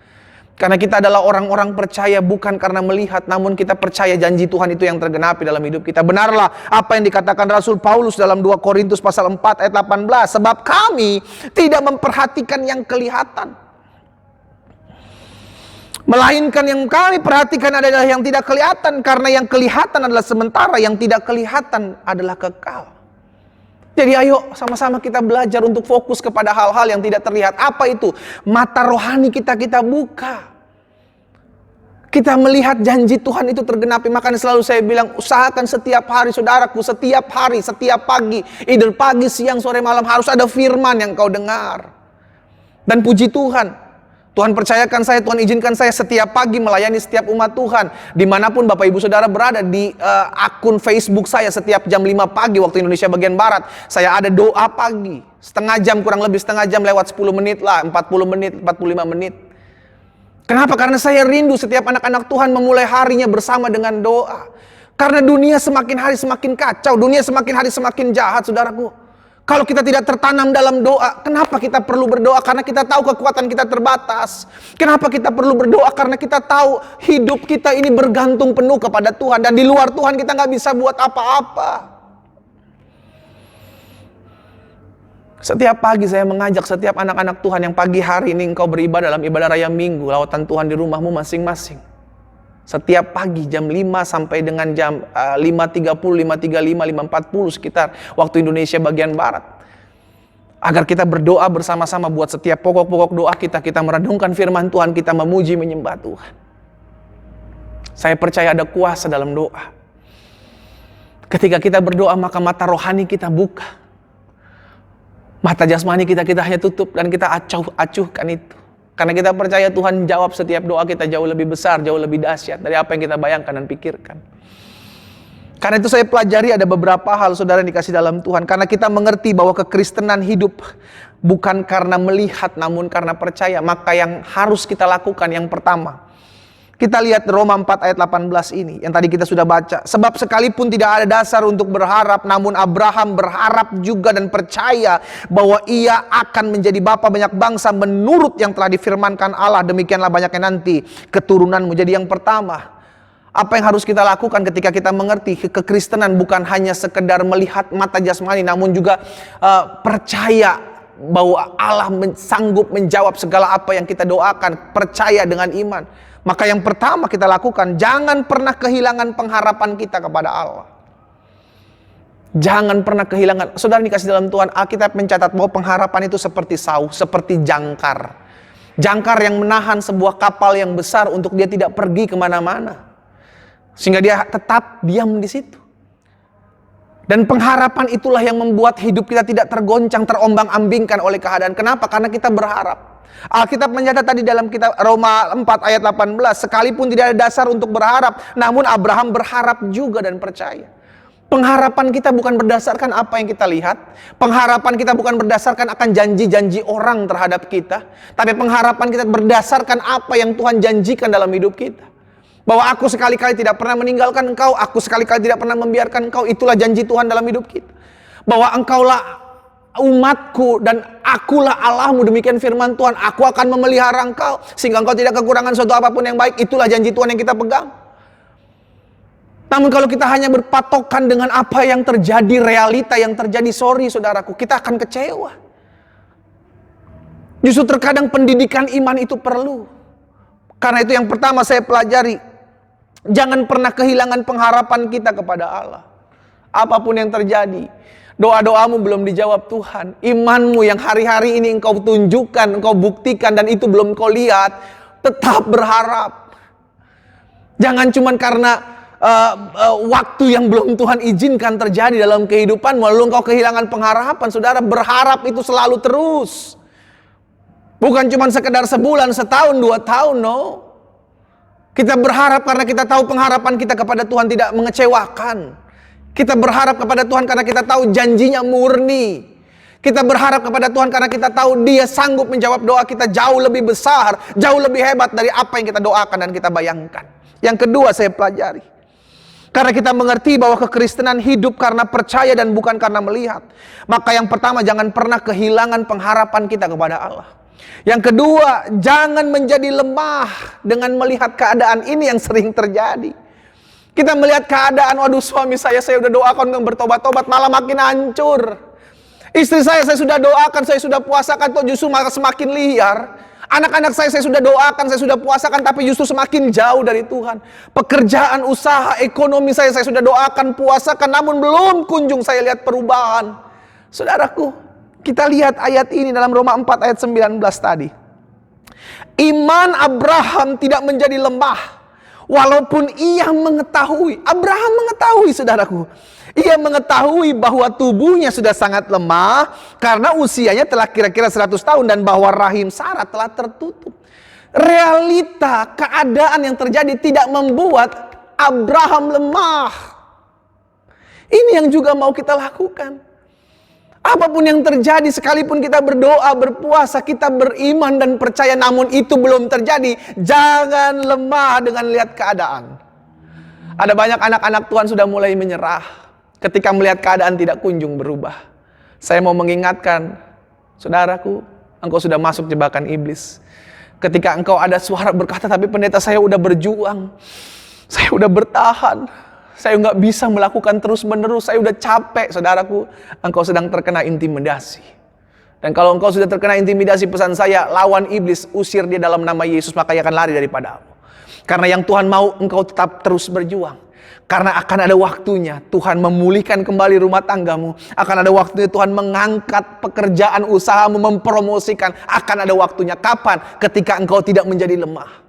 Karena kita adalah orang-orang percaya bukan karena melihat, namun kita percaya janji Tuhan itu yang tergenapi dalam hidup kita. Benarlah apa yang dikatakan Rasul Paulus dalam 2 Korintus pasal 4 ayat 18. Sebab kami tidak memperhatikan yang kelihatan, melainkan yang kami perhatikan adalah yang tidak kelihatan. Karena yang kelihatan adalah sementara, yang tidak kelihatan adalah kekal. Jadi ayo sama-sama kita belajar untuk fokus kepada hal-hal yang tidak terlihat. Apa itu? Mata rohani kita buka. Kita melihat janji Tuhan itu tergenapi. Makanya selalu saya bilang, usahakan setiap hari saudaraku, setiap hari, setiap pagi, either pagi, siang, sore, malam, harus ada firman yang kau dengar. Dan puji Tuhan, Tuhan percayakan saya, Tuhan izinkan saya setiap pagi melayani setiap umat Tuhan. Dimanapun Bapak Ibu Saudara berada, di akun Facebook saya setiap jam 5 pagi waktu Indonesia bagian Barat, saya ada doa pagi. Setengah jam, kurang lebih setengah jam lewat 10 menit lah, 40 menit, 45 menit. Kenapa? Karena saya rindu setiap anak-anak Tuhan memulai harinya bersama dengan doa. Karena dunia semakin hari semakin kacau, dunia semakin hari semakin jahat saudaraku. Kalau kita tidak tertanam dalam doa, kenapa kita perlu berdoa? Karena kita tahu kekuatan kita terbatas. Kenapa kita perlu berdoa? Karena kita tahu hidup kita ini bergantung penuh kepada Tuhan. Dan di luar Tuhan kita nggak bisa buat apa-apa. Setiap pagi saya mengajak setiap anak-anak Tuhan yang pagi hari ini engkau beribadah dalam ibadah raya Minggu, lawatan Tuhan di rumahmu masing-masing. Setiap pagi jam 5 sampai dengan jam 5.30, 5.35, 5.40 sekitar waktu Indonesia bagian Barat. Agar kita berdoa bersama-sama buat setiap pokok-pokok doa kita merenungkan firman Tuhan, kita memuji menyembah Tuhan. Saya percaya ada kuasa dalam doa. Ketika kita berdoa maka mata rohani kita buka. Mata jasmani kita hanya tutup dan kita acuhkan itu. Karena kita percaya Tuhan jawab setiap doa kita jauh lebih besar, jauh lebih dahsyat dari apa yang kita bayangkan dan pikirkan. Karena itu saya pelajari ada beberapa hal saudara yang dikasih dalam Tuhan. Karena kita mengerti bahwa kekristenan hidup bukan karena melihat namun karena percaya. Maka yang harus kita lakukan yang pertama, kita lihat Roma 4 ayat 18 ini yang tadi kita sudah baca. Sebab sekalipun tidak ada dasar untuk berharap, namun Abraham berharap juga dan percaya bahwa ia akan menjadi bapa banyak bangsa menurut yang telah difirmankan Allah. Demikianlah banyaknya nanti keturunanmu. Jadi yang pertama, apa yang harus kita lakukan ketika kita mengerti kekristenan bukan hanya sekedar melihat mata jasmani, namun juga percaya bahwa Allah sanggup menjawab segala apa yang kita doakan, percaya dengan iman. Maka yang pertama kita lakukan, jangan pernah kehilangan pengharapan kita kepada Allah. Jangan pernah kehilangan. Saudara dikasih dalam Tuhan, Alkitab mencatat bahwa pengharapan itu seperti sauh, seperti jangkar. Jangkar yang menahan sebuah kapal yang besar untuk dia tidak pergi kemana-mana. Sehingga dia tetap diam di situ. Dan pengharapan itulah yang membuat hidup kita tidak tergoncang, terombang-ambingkan oleh keadaan. Kenapa? Karena kita berharap. Alkitab mencatat tadi dalam kitab Roma 4 ayat 18, sekalipun tidak ada dasar untuk berharap, namun Abraham berharap juga dan percaya. Pengharapan kita bukan berdasarkan apa yang kita lihat. Pengharapan kita bukan berdasarkan akan janji-janji orang terhadap kita. Tapi pengharapan kita berdasarkan apa yang Tuhan janjikan dalam hidup kita. Bahwa aku sekali-kali tidak pernah meninggalkan engkau, aku sekali-kali tidak pernah membiarkan engkau. Itulah janji Tuhan dalam hidup kita. Bahwa engkaulah umatku dan akulah Allahmu, demikian firman Tuhan. Aku akan memelihara engkau sehingga engkau tidak kekurangan suatu apapun yang baik. Itulah janji Tuhan yang kita pegang. Namun kalau kita hanya berpatokan dengan apa yang terjadi, realita yang terjadi, sorry saudaraku, kita akan kecewa. Justru terkadang pendidikan iman itu perlu. Karena itu yang pertama saya pelajari, jangan pernah kehilangan pengharapan kita kepada Allah. Apapun yang terjadi, doa-doamu belum dijawab Tuhan, imanmu yang hari-hari ini engkau tunjukkan, engkau buktikan dan itu belum kau lihat, tetap berharap. Jangan cuma karena waktu yang belum Tuhan izinkan terjadi dalam kehidupan, lalu engkau kehilangan pengharapan. Saudara, berharap itu selalu terus. Bukan cuma sekedar sebulan, setahun, 2 tahun, no. Kita berharap karena kita tahu pengharapan kita kepada Tuhan tidak mengecewakan. Kita berharap kepada Tuhan karena kita tahu janjinya murni. Kita berharap kepada Tuhan karena kita tahu Dia sanggup menjawab doa kita jauh lebih besar, jauh lebih hebat dari apa yang kita doakan dan kita bayangkan. Yang kedua saya pelajari, karena kita mengerti bahwa kekristenan hidup karena percaya dan bukan karena melihat. Maka yang pertama, jangan pernah kehilangan pengharapan kita kepada Allah. Yang kedua, jangan menjadi lemah dengan melihat keadaan ini yang sering terjadi. Kita melihat keadaan, waduh suami saya udah doakan untuk bertobat-tobat, malah makin hancur. Istri saya sudah doakan, saya sudah puasakan, kok justru malah semakin liar. Anak-anak saya sudah doakan, saya sudah puasakan, tapi justru semakin jauh dari Tuhan. Pekerjaan, usaha, ekonomi saya sudah doakan, puasakan, namun belum kunjung saya lihat perubahan. Saudaraku, kita lihat ayat ini dalam Roma 4 ayat 19 tadi. Iman Abraham tidak menjadi lemah, walaupun ia mengetahui. Abraham mengetahui, saudaraku. Ia mengetahui bahwa tubuhnya sudah sangat lemah karena usianya telah kira-kira 100 tahun dan bahwa rahim Sarah telah tertutup. Realita keadaan yang terjadi tidak membuat Abraham lemah. Ini yang juga mau kita lakukan. Apapun yang terjadi, sekalipun kita berdoa, berpuasa, kita beriman dan percaya, namun itu belum terjadi, jangan lemah dengan lihat keadaan. Ada banyak anak-anak Tuhan sudah mulai menyerah ketika melihat keadaan tidak kunjung berubah. Saya mau mengingatkan, saudaraku, engkau sudah masuk jebakan iblis. Ketika engkau ada suara berkata, tapi pendeta saya udah berjuang, saya udah bertahan, saya nggak bisa melakukan terus-menerus, saya udah capek. Saudaraku, engkau sedang terkena intimidasi. Dan kalau engkau sudah terkena intimidasi, pesan saya, lawan iblis, usir dia dalam nama Yesus, maka ia akan lari daripadamu. Karena yang Tuhan mau engkau tetap terus berjuang. Karena akan ada waktunya Tuhan memulihkan kembali rumah tanggamu. Akan ada waktunya Tuhan mengangkat pekerjaan usahamu, mempromosikan. Akan ada waktunya. Kapan? Ketika engkau tidak menjadi lemah.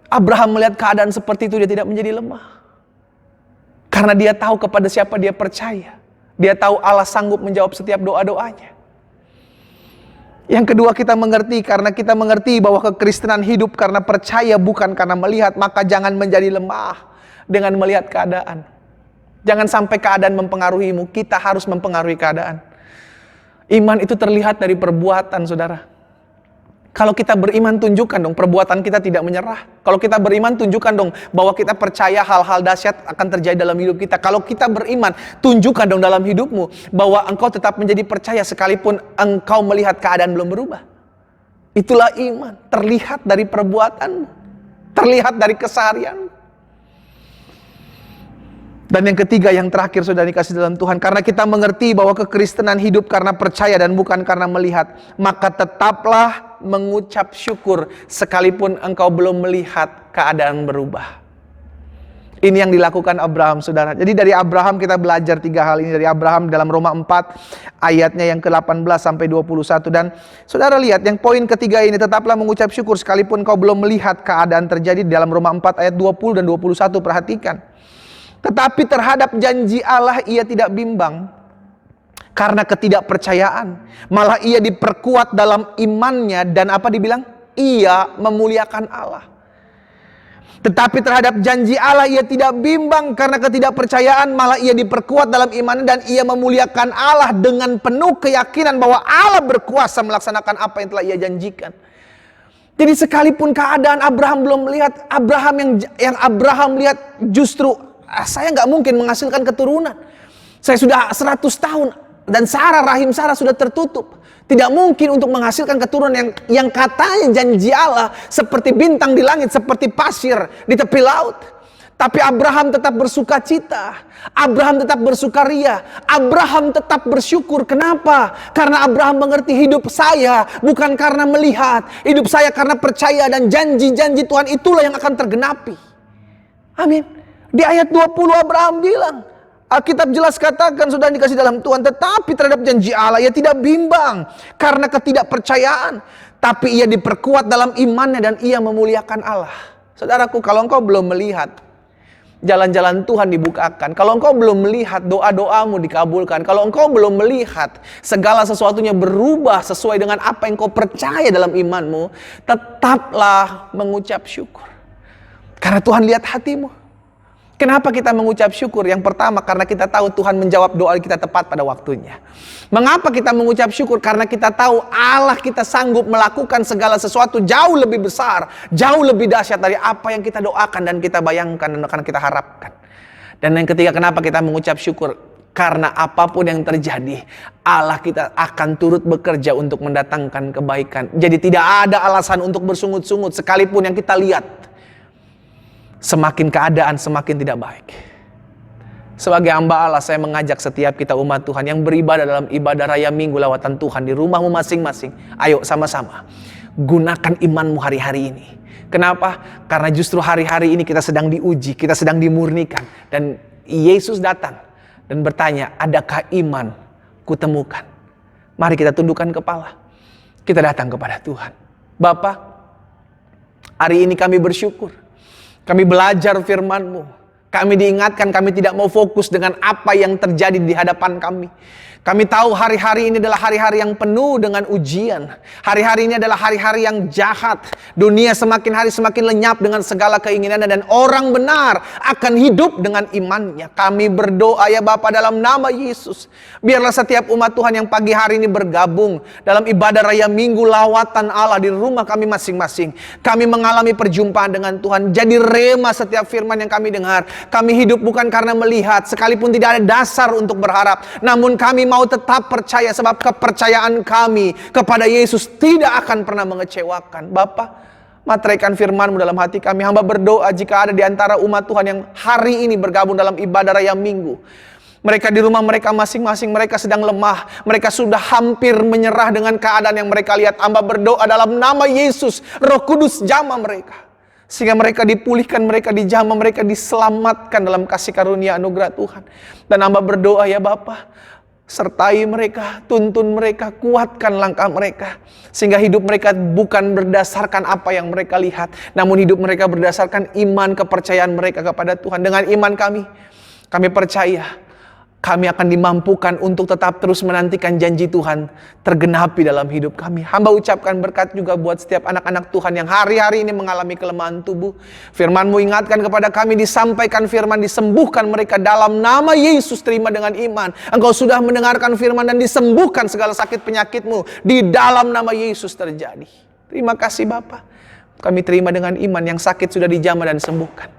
Abraham melihat keadaan seperti itu, dia tidak menjadi lemah. Karena dia tahu kepada siapa dia percaya. Dia tahu Allah sanggup menjawab setiap doa-doanya. Yang kedua, kita mengerti, karena kita mengerti bahwa kekristenan hidup karena percaya bukan karena melihat, maka jangan menjadi lemah dengan melihat keadaan. Jangan sampai keadaan mempengaruhimu, kita harus mempengaruhi keadaan. Iman itu terlihat dari perbuatan, saudara. Kalau kita beriman, tunjukkan dong perbuatan kita tidak menyerah. Kalau kita beriman, tunjukkan dong bahwa kita percaya hal-hal dahsyat akan terjadi dalam hidup kita. Kalau kita beriman, tunjukkan dong dalam hidupmu bahwa engkau tetap menjadi percaya sekalipun engkau melihat keadaan belum berubah. Itulah iman, terlihat dari perbuatanmu, terlihat dari keseharianmu. Dan yang ketiga, yang terakhir, saudara dikasih dalam Tuhan, karena kita mengerti bahwa kekristenan hidup karena percaya dan bukan karena melihat, maka tetaplah mengucap syukur sekalipun engkau belum melihat keadaan berubah. Ini yang dilakukan Abraham, saudara. Jadi dari Abraham kita belajar 3 hal ini. Dari Abraham dalam Roma 4 ayatnya yang ke-18 sampai 21. Dan saudara lihat yang poin ketiga ini, tetaplah mengucap syukur sekalipun engkau belum melihat keadaan terjadi. Dalam Roma 4 ayat 20 dan 21, perhatikan. Tetapi terhadap janji Allah ia tidak bimbang karena ketidakpercayaan. Malah ia diperkuat dalam imannya dan apa dibilang? Ia memuliakan Allah. Tetapi terhadap janji Allah ia tidak bimbang karena ketidakpercayaan. Malah ia diperkuat dalam imannya dan ia memuliakan Allah dengan penuh keyakinan bahwa Allah berkuasa melaksanakan apa yang telah ia janjikan. Jadi sekalipun keadaan Abraham belum melihat, yang Abraham lihat justru saya nggak mungkin menghasilkan keturunan. Saya sudah 100 tahun dan rahim Sarah sudah tertutup. Tidak mungkin untuk menghasilkan keturunan yang katanya janji Allah seperti bintang di langit, seperti pasir di tepi laut. Tapi Abraham tetap bersuka cita. Abraham tetap bersukaria. Abraham tetap bersyukur. Kenapa? Karena Abraham mengerti hidup saya bukan karena melihat. Hidup saya karena percaya dan janji-janji Tuhan itulah yang akan tergenapi. Amin. Di ayat 20 Abraham bilang, Alkitab jelas katakan sudah dikasih dalam Tuhan. Tetapi terhadap janji Allah ia tidak bimbang karena ketidakpercayaan. Tapi ia diperkuat dalam imannya dan ia memuliakan Allah. Saudaraku, kalau engkau belum melihat jalan-jalan Tuhan dibukakan, kalau engkau belum melihat doa-doamu dikabulkan, kalau engkau belum melihat segala sesuatunya berubah sesuai dengan apa yang kau percaya dalam imanmu, tetaplah mengucap syukur. Karena Tuhan lihat hatimu. Kenapa kita mengucap syukur? Yang pertama, karena kita tahu Tuhan menjawab doa kita tepat pada waktunya. Mengapa kita mengucap syukur? Karena kita tahu Allah kita sanggup melakukan segala sesuatu jauh lebih besar, jauh lebih dahsyat dari apa yang kita doakan dan kita bayangkan dan akan kita harapkan. Dan yang ketiga, kenapa kita mengucap syukur? Karena apapun yang terjadi, Allah kita akan turut bekerja untuk mendatangkan kebaikan. Jadi tidak ada alasan untuk bersungut-sungut sekalipun yang kita lihat semakin keadaan semakin tidak baik. Sebagai hamba Allah, saya mengajak setiap kita umat Tuhan yang beribadah dalam ibadah raya minggu lawatan Tuhan di rumahmu masing-masing. Ayo sama-sama gunakan imanmu hari-hari ini. Kenapa? Karena justru hari-hari ini kita sedang diuji, kita sedang dimurnikan. Dan Yesus datang dan bertanya, adakah iman kutemukan? Mari kita tundukkan kepala. Kita datang kepada Tuhan. Bapa, hari ini kami bersyukur. Kami belajar firman-Mu. Kami diingatkan kami tidak mau fokus dengan apa yang terjadi di hadapan kami. Kami tahu hari-hari ini adalah hari-hari yang penuh dengan ujian. Hari-hari ini adalah hari-hari yang jahat. Dunia semakin hari semakin lenyap dengan segala keinginannya. Dan orang benar akan hidup dengan imannya. Kami berdoa ya Bapa dalam nama Yesus. Biarlah setiap umat Tuhan yang pagi hari ini bergabung dalam ibadah raya minggu lawatan Allah di rumah kami masing-masing. Kami mengalami perjumpaan dengan Tuhan. Jadi rema setiap firman yang kami dengar. Kami hidup bukan karena melihat. Sekalipun tidak ada dasar untuk berharap. Namun kami mau tetap percaya sebab kepercayaan kami kepada Yesus tidak akan pernah mengecewakan. Bapa, materaikan firman-Mu dalam hati kami. Hamba berdoa jika ada di antara umat Tuhan yang hari ini bergabung dalam ibadah raya minggu. Mereka di rumah mereka masing-masing, mereka sedang lemah. Mereka sudah hampir menyerah dengan keadaan yang mereka lihat. Hamba berdoa dalam nama Yesus, Roh Kudus jamah mereka. Sehingga mereka dipulihkan, mereka dijamah, mereka diselamatkan dalam kasih karunia anugerah Tuhan. Dan hamba berdoa ya Bapa, sertai mereka, tuntun mereka, kuatkan langkah mereka. Sehingga hidup mereka bukan berdasarkan apa yang mereka lihat. Namun hidup mereka berdasarkan iman kepercayaan mereka kepada Tuhan. Dengan iman kami percaya kami akan dimampukan untuk tetap terus menantikan janji Tuhan tergenapi dalam hidup kami. Hamba ucapkan berkat juga buat setiap anak-anak Tuhan yang hari-hari ini mengalami kelemahan tubuh. Firman-Mu ingatkan kepada kami, disampaikan firman, disembuhkan mereka dalam nama Yesus. Terima dengan iman. Engkau sudah mendengarkan firman dan disembuhkan segala sakit penyakitmu. Di dalam nama Yesus terjadi. Terima kasih Bapa. Kami terima dengan iman yang sakit sudah dijamah dan sembuhkan.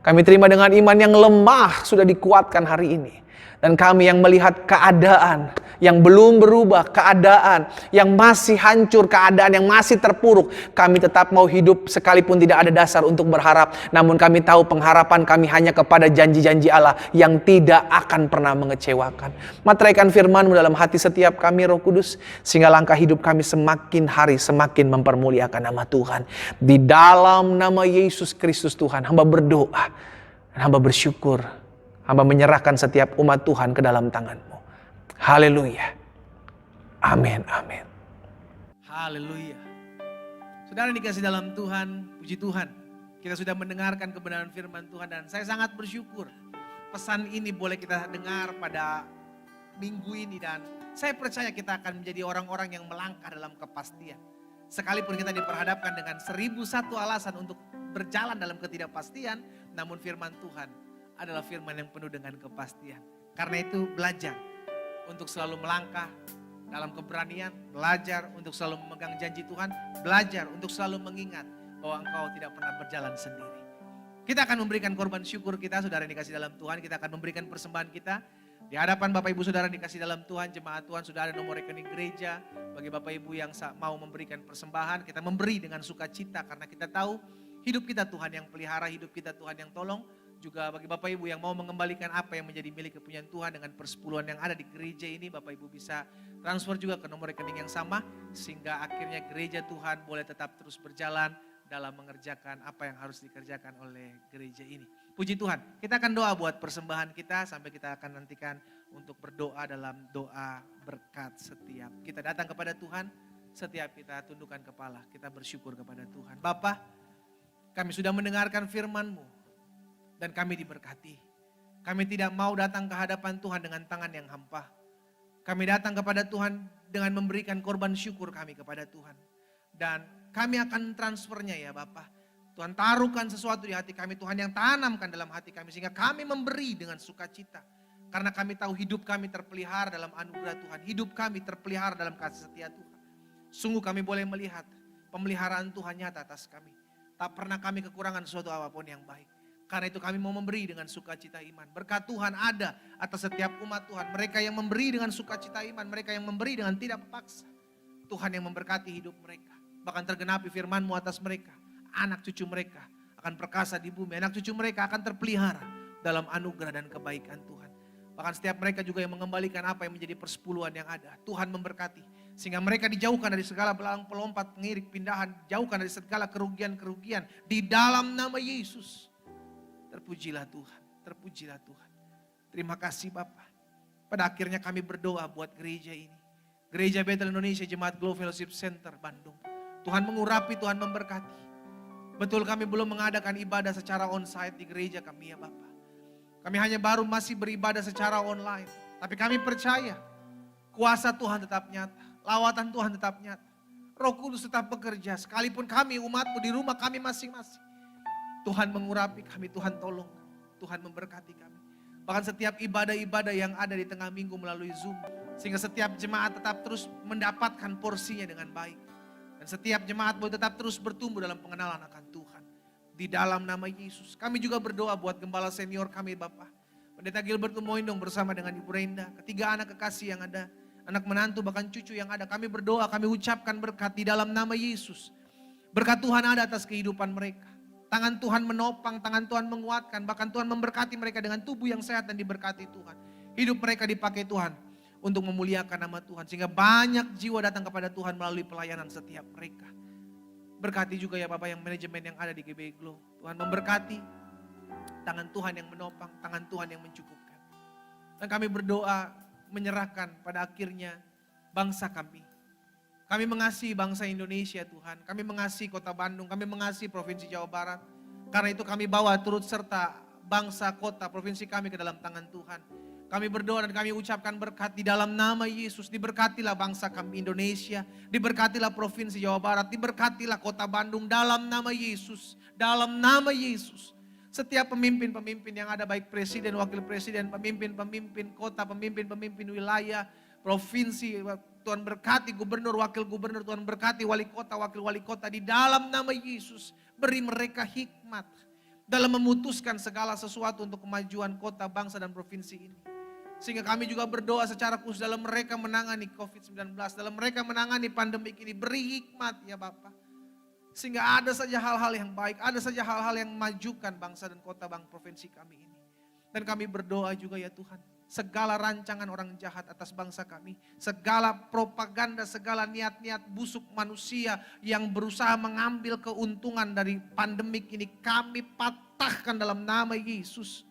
Kami terima dengan iman yang lemah sudah dikuatkan hari ini. Dan kami yang melihat keadaan yang belum berubah, keadaan yang masih hancur, keadaan yang masih terpuruk, kami tetap mau hidup sekalipun tidak ada dasar untuk berharap. Namun kami tahu pengharapan kami hanya kepada janji-janji Allah yang tidak akan pernah mengecewakan. Materaikan firman-Mu dalam hati setiap kami Roh Kudus, sehingga langkah hidup kami semakin hari semakin mempermuliakan nama Tuhan. Di dalam nama Yesus Kristus Tuhan, hamba berdoa dan hamba bersyukur. Hamba menyerahkan setiap umat Tuhan ke dalam tangan-Mu. Haleluya. Amin, amin. Haleluya. Saudara dikasih dalam Tuhan, puji Tuhan. Kita sudah mendengarkan kebenaran firman Tuhan dan saya sangat bersyukur. Pesan ini boleh kita dengar pada minggu ini dan saya percaya kita akan menjadi orang-orang yang melangkah dalam kepastian. Sekalipun kita diperhadapkan dengan 1001 alasan untuk berjalan dalam ketidakpastian, namun firman Tuhan adalah firman yang penuh dengan kepastian. Karena itu belajar untuk selalu melangkah dalam keberanian, belajar untuk selalu memegang janji Tuhan, belajar untuk selalu mengingat bahwa engkau tidak pernah berjalan sendiri. Kita akan memberikan korban syukur kita, saudara yang dikasih dalam Tuhan, kita akan memberikan persembahan kita. Di hadapan Bapak Ibu Saudara dikasih dalam Tuhan, jemaat Tuhan sudah ada nomor rekening gereja. Bagi Bapak Ibu yang mau memberikan persembahan, kita memberi dengan sukacita karena kita tahu hidup kita Tuhan yang pelihara, hidup kita Tuhan yang tolong. Juga bagi Bapak Ibu yang mau mengembalikan apa yang menjadi milik kepunyaan Tuhan dengan persepuluhan yang ada di gereja ini, Bapak Ibu bisa transfer juga ke nomor rekening yang sama, sehingga akhirnya gereja Tuhan boleh tetap terus berjalan dalam mengerjakan apa yang harus dikerjakan oleh gereja ini. Puji Tuhan, kita akan doa buat persembahan kita, sampai kita akan nantikan untuk berdoa dalam doa berkat setiap. Kita datang kepada Tuhan, setiap kita tundukkan kepala, kita bersyukur kepada Tuhan. Bapa, kami sudah mendengarkan firman-Mu, dan kami diberkati. Kami tidak mau datang ke hadapan Tuhan dengan tangan yang hampa. Kami datang kepada Tuhan dengan memberikan korban syukur kami kepada Tuhan. Dan kami akan transfernya ya Bapa. Tuhan taruhkan sesuatu di hati kami, Tuhan yang tanamkan dalam hati kami. Sehingga kami memberi dengan sukacita. Karena kami tahu hidup kami terpelihara dalam anugerah Tuhan. Hidup kami terpelihara dalam kasih setia Tuhan. Sungguh kami boleh melihat pemeliharaan Tuhan nyata atas kami. Tak pernah kami kekurangan sesuatu apapun yang baik. Karena itu kami mau memberi dengan sukacita iman. Berkat Tuhan ada atas setiap umat Tuhan. Mereka yang memberi dengan sukacita iman. Mereka yang memberi dengan tidak paksa. Tuhan yang memberkati hidup mereka. Bahkan tergenapi firman-Mu atas mereka. Anak cucu mereka akan perkasa di bumi. Anak cucu mereka akan terpelihara dalam anugerah dan kebaikan Tuhan. Bahkan setiap mereka juga yang mengembalikan apa yang menjadi persepuluhan yang ada. Tuhan memberkati. Sehingga mereka dijauhkan dari segala belang pelompat, pengirik, pindahan. Jauhkan dari segala kerugian-kerugian. Di dalam nama Yesus. Terpujilah Tuhan, terpujilah Tuhan. Terima kasih Bapak. Pada akhirnya kami berdoa buat gereja ini. Gereja Bethel Indonesia Jemaat Glow Fellowship Center Bandung. Tuhan mengurapi, Tuhan memberkati. Betul kami belum mengadakan ibadah secara onsite di gereja kami ya Bapak. Kami hanya baru masih beribadah secara online. Tapi kami percaya kuasa Tuhan tetap nyata. Lawatan Tuhan tetap nyata. Roh Kudus tetap bekerja. Sekalipun kami umat-Mu di rumah kami masing-masing. Tuhan mengurapi kami, Tuhan tolong, Tuhan memberkati kami. Bahkan setiap ibadah-ibadah yang ada di tengah minggu melalui Zoom. Sehingga setiap jemaat tetap terus mendapatkan porsinya dengan baik. Dan setiap jemaat boleh tetap terus bertumbuh dalam pengenalan akan Tuhan. Di dalam nama Yesus. Kami juga berdoa buat gembala senior kami Bapak. Pendeta Gilbert Moindong bersama dengan Ibu Renda. Ketiga anak kekasih yang ada. Anak menantu bahkan cucu yang ada. Kami berdoa, kami ucapkan berkat di dalam nama Yesus. Berkat Tuhan ada atas kehidupan mereka. Tangan Tuhan menopang, tangan Tuhan menguatkan. Bahkan Tuhan memberkati mereka dengan tubuh yang sehat dan diberkati Tuhan. Hidup mereka dipakai Tuhan untuk memuliakan nama Tuhan. Sehingga banyak jiwa datang kepada Tuhan melalui pelayanan setiap mereka. Berkati juga ya Bapak yang manajemen yang ada di GBI Glow. Tuhan memberkati, tangan Tuhan yang menopang, tangan Tuhan yang mencukupkan. Dan kami berdoa menyerahkan pada akhirnya bangsa kami. Kami mengasihi bangsa Indonesia Tuhan. Kami mengasihi kota Bandung. Kami mengasihi provinsi Jawa Barat. Karena itu kami bawa turut serta bangsa, kota, provinsi kami ke dalam tangan Tuhan. Kami berdoa dan kami ucapkan berkat di dalam nama Yesus. Diberkatilah bangsa kami Indonesia. Diberkatilah provinsi Jawa Barat. Diberkatilah kota Bandung dalam nama Yesus. Dalam nama Yesus. Setiap pemimpin-pemimpin yang ada baik presiden, wakil presiden, pemimpin-pemimpin kota, pemimpin-pemimpin wilayah, provinsi, Tuhan berkati gubernur, wakil gubernur, Tuhan berkati wali kota, wakil wali kota. Di dalam nama Yesus, beri mereka hikmat dalam memutuskan segala sesuatu untuk kemajuan kota, bangsa, dan provinsi ini. Sehingga kami juga berdoa secara khusus dalam mereka menangani COVID-19, dalam mereka menangani pandemik ini. Beri hikmat ya Bapak. Sehingga ada saja hal-hal yang baik, ada saja hal-hal yang memajukan bangsa dan kota, provinsi kami ini. Dan kami berdoa juga ya Tuhan. Segala rancangan orang jahat atas bangsa kami. Segala propaganda, segala niat-niat busuk manusia yang berusaha mengambil keuntungan dari pandemik ini. Kami patahkan dalam nama Yesus.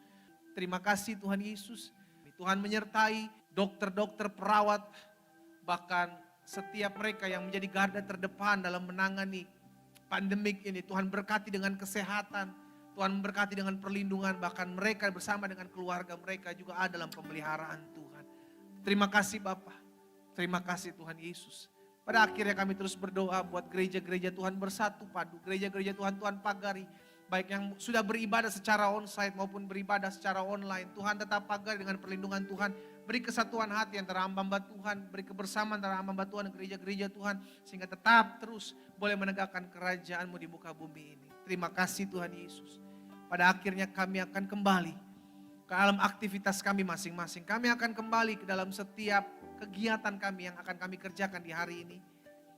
Terima kasih Tuhan Yesus. Tuhan menyertai dokter-dokter, perawat. Bahkan setiap mereka yang menjadi garda terdepan dalam menangani pandemik ini. Tuhan berkati dengan kesehatan. Tuhan memberkati dengan perlindungan, bahkan mereka bersama dengan keluarga mereka juga ada dalam pemeliharaan Tuhan. Terima kasih Bapa, terima kasih Tuhan Yesus. Pada akhirnya kami terus berdoa buat gereja-gereja Tuhan bersatu padu, gereja-gereja Tuhan pagari, baik yang sudah beribadah secara onsite maupun beribadah secara online. Tuhan tetap pagari dengan perlindungan Tuhan, beri kesatuan hati antara hamba-hamba Tuhan, beri kebersamaan antara hamba-hamba Tuhan dan gereja-gereja Tuhan, sehingga tetap terus boleh menegakkan kerajaan-Mu di muka bumi ini. Terima kasih Tuhan Yesus. Pada akhirnya kami akan kembali ke dalam aktivitas kami masing-masing. Kami akan kembali ke dalam setiap kegiatan kami yang akan kami kerjakan di hari ini.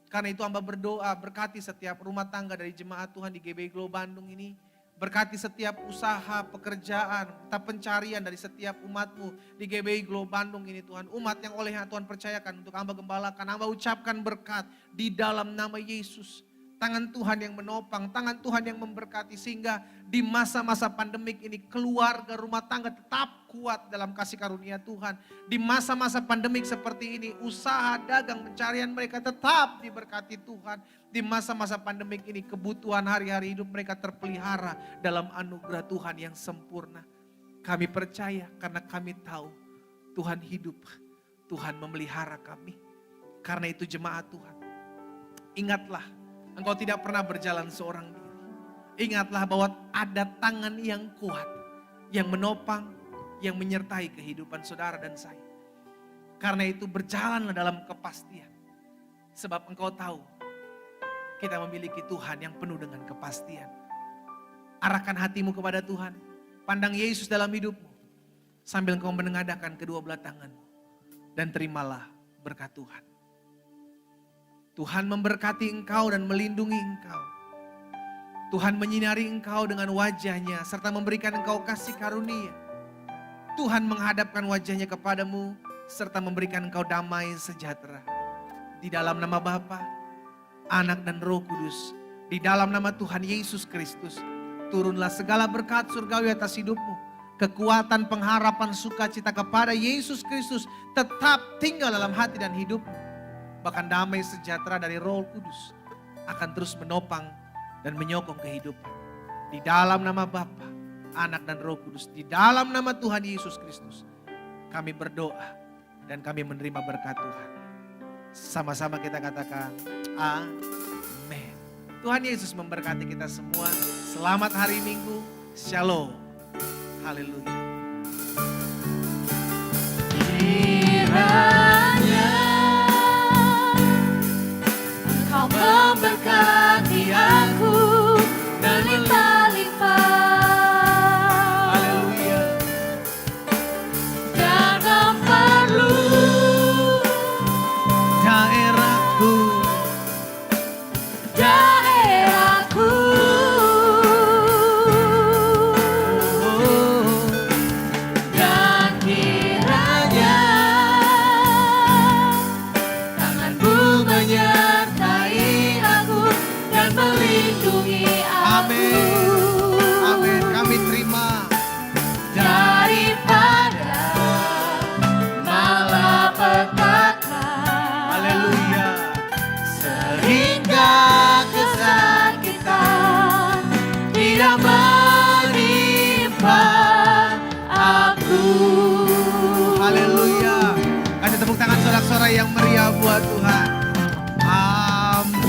Karena itu hamba berdoa berkati setiap rumah tangga dari jemaat Tuhan di GBI Glow Bandung ini. Berkati setiap usaha, pekerjaan, pencarian dari setiap umat-Mu di GBI Glow Bandung ini Tuhan. Umat yang oleh Tuhan percayakan untuk hamba gembalakan, hamba ucapkan berkat di dalam nama Yesus. Tangan Tuhan yang menopang, tangan Tuhan yang memberkati sehingga di masa-masa pandemik ini keluarga rumah tangga tetap kuat dalam kasih karunia Tuhan. Di masa-masa pandemik seperti ini usaha dagang pencarian mereka tetap diberkati Tuhan. Di masa-masa pandemik ini kebutuhan hari-hari hidup mereka terpelihara dalam anugerah Tuhan yang sempurna. Kami percaya karena kami tahu Tuhan hidup, Tuhan memelihara kami. Karena itu jemaat Tuhan, ingatlah, engkau tidak pernah berjalan seorang diri. Ingatlah bahwa ada tangan yang kuat, yang menopang, yang menyertai kehidupan saudara dan saya. Karena itu berjalanlah dalam kepastian. Sebab engkau tahu, kita memiliki Tuhan yang penuh dengan kepastian. Arahkan hatimu kepada Tuhan. Pandang Yesus dalam hidupmu. Sambil engkau menengadahkan kedua belah tanganmu. Dan terimalah berkat Tuhan. Tuhan memberkati engkau dan melindungi engkau. Tuhan menyinari engkau dengan wajahnya serta memberikan engkau kasih karunia. Tuhan menghadapkan wajahnya kepadamu serta memberikan engkau damai sejahtera. Di dalam nama Bapa, Anak dan Roh Kudus, di dalam nama Tuhan Yesus Kristus, turunlah segala berkat surgawi atas hidupmu. Kekuatan, pengharapan, sukacita kepada Yesus Kristus tetap tinggal dalam hati dan hidupmu. Bahkan damai sejahtera dari Roh Kudus akan terus menopang dan menyokong kehidupan. Di dalam nama Bapa, Anak dan Roh Kudus, di dalam nama Tuhan Yesus Kristus, kami berdoa dan kami menerima berkat Tuhan. Sama-sama kita katakan amin. Tuhan Yesus memberkati kita semua. Selamat hari Minggu. Shalom. Haleluya. Kau memberkati aku berlimpah-limpah. Haleluya. Jangan perlu Daerahku, daerahku. Dan kiranya tanganmu menyertai aku dan melindungi aku. Amin. Amin. Kami terima. Daripada malapetaka. Haleluya. Sehingga kesakitan tidak menimpa aku. Haleluya. Kasih tepuk tangan sorak-sorai yang meriah buat Tuhan.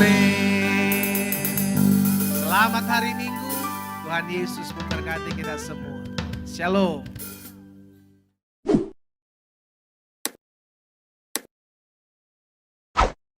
Amin. Selamat hari Minggu. Tuhan Yesus memberkati kita semua. Shalom.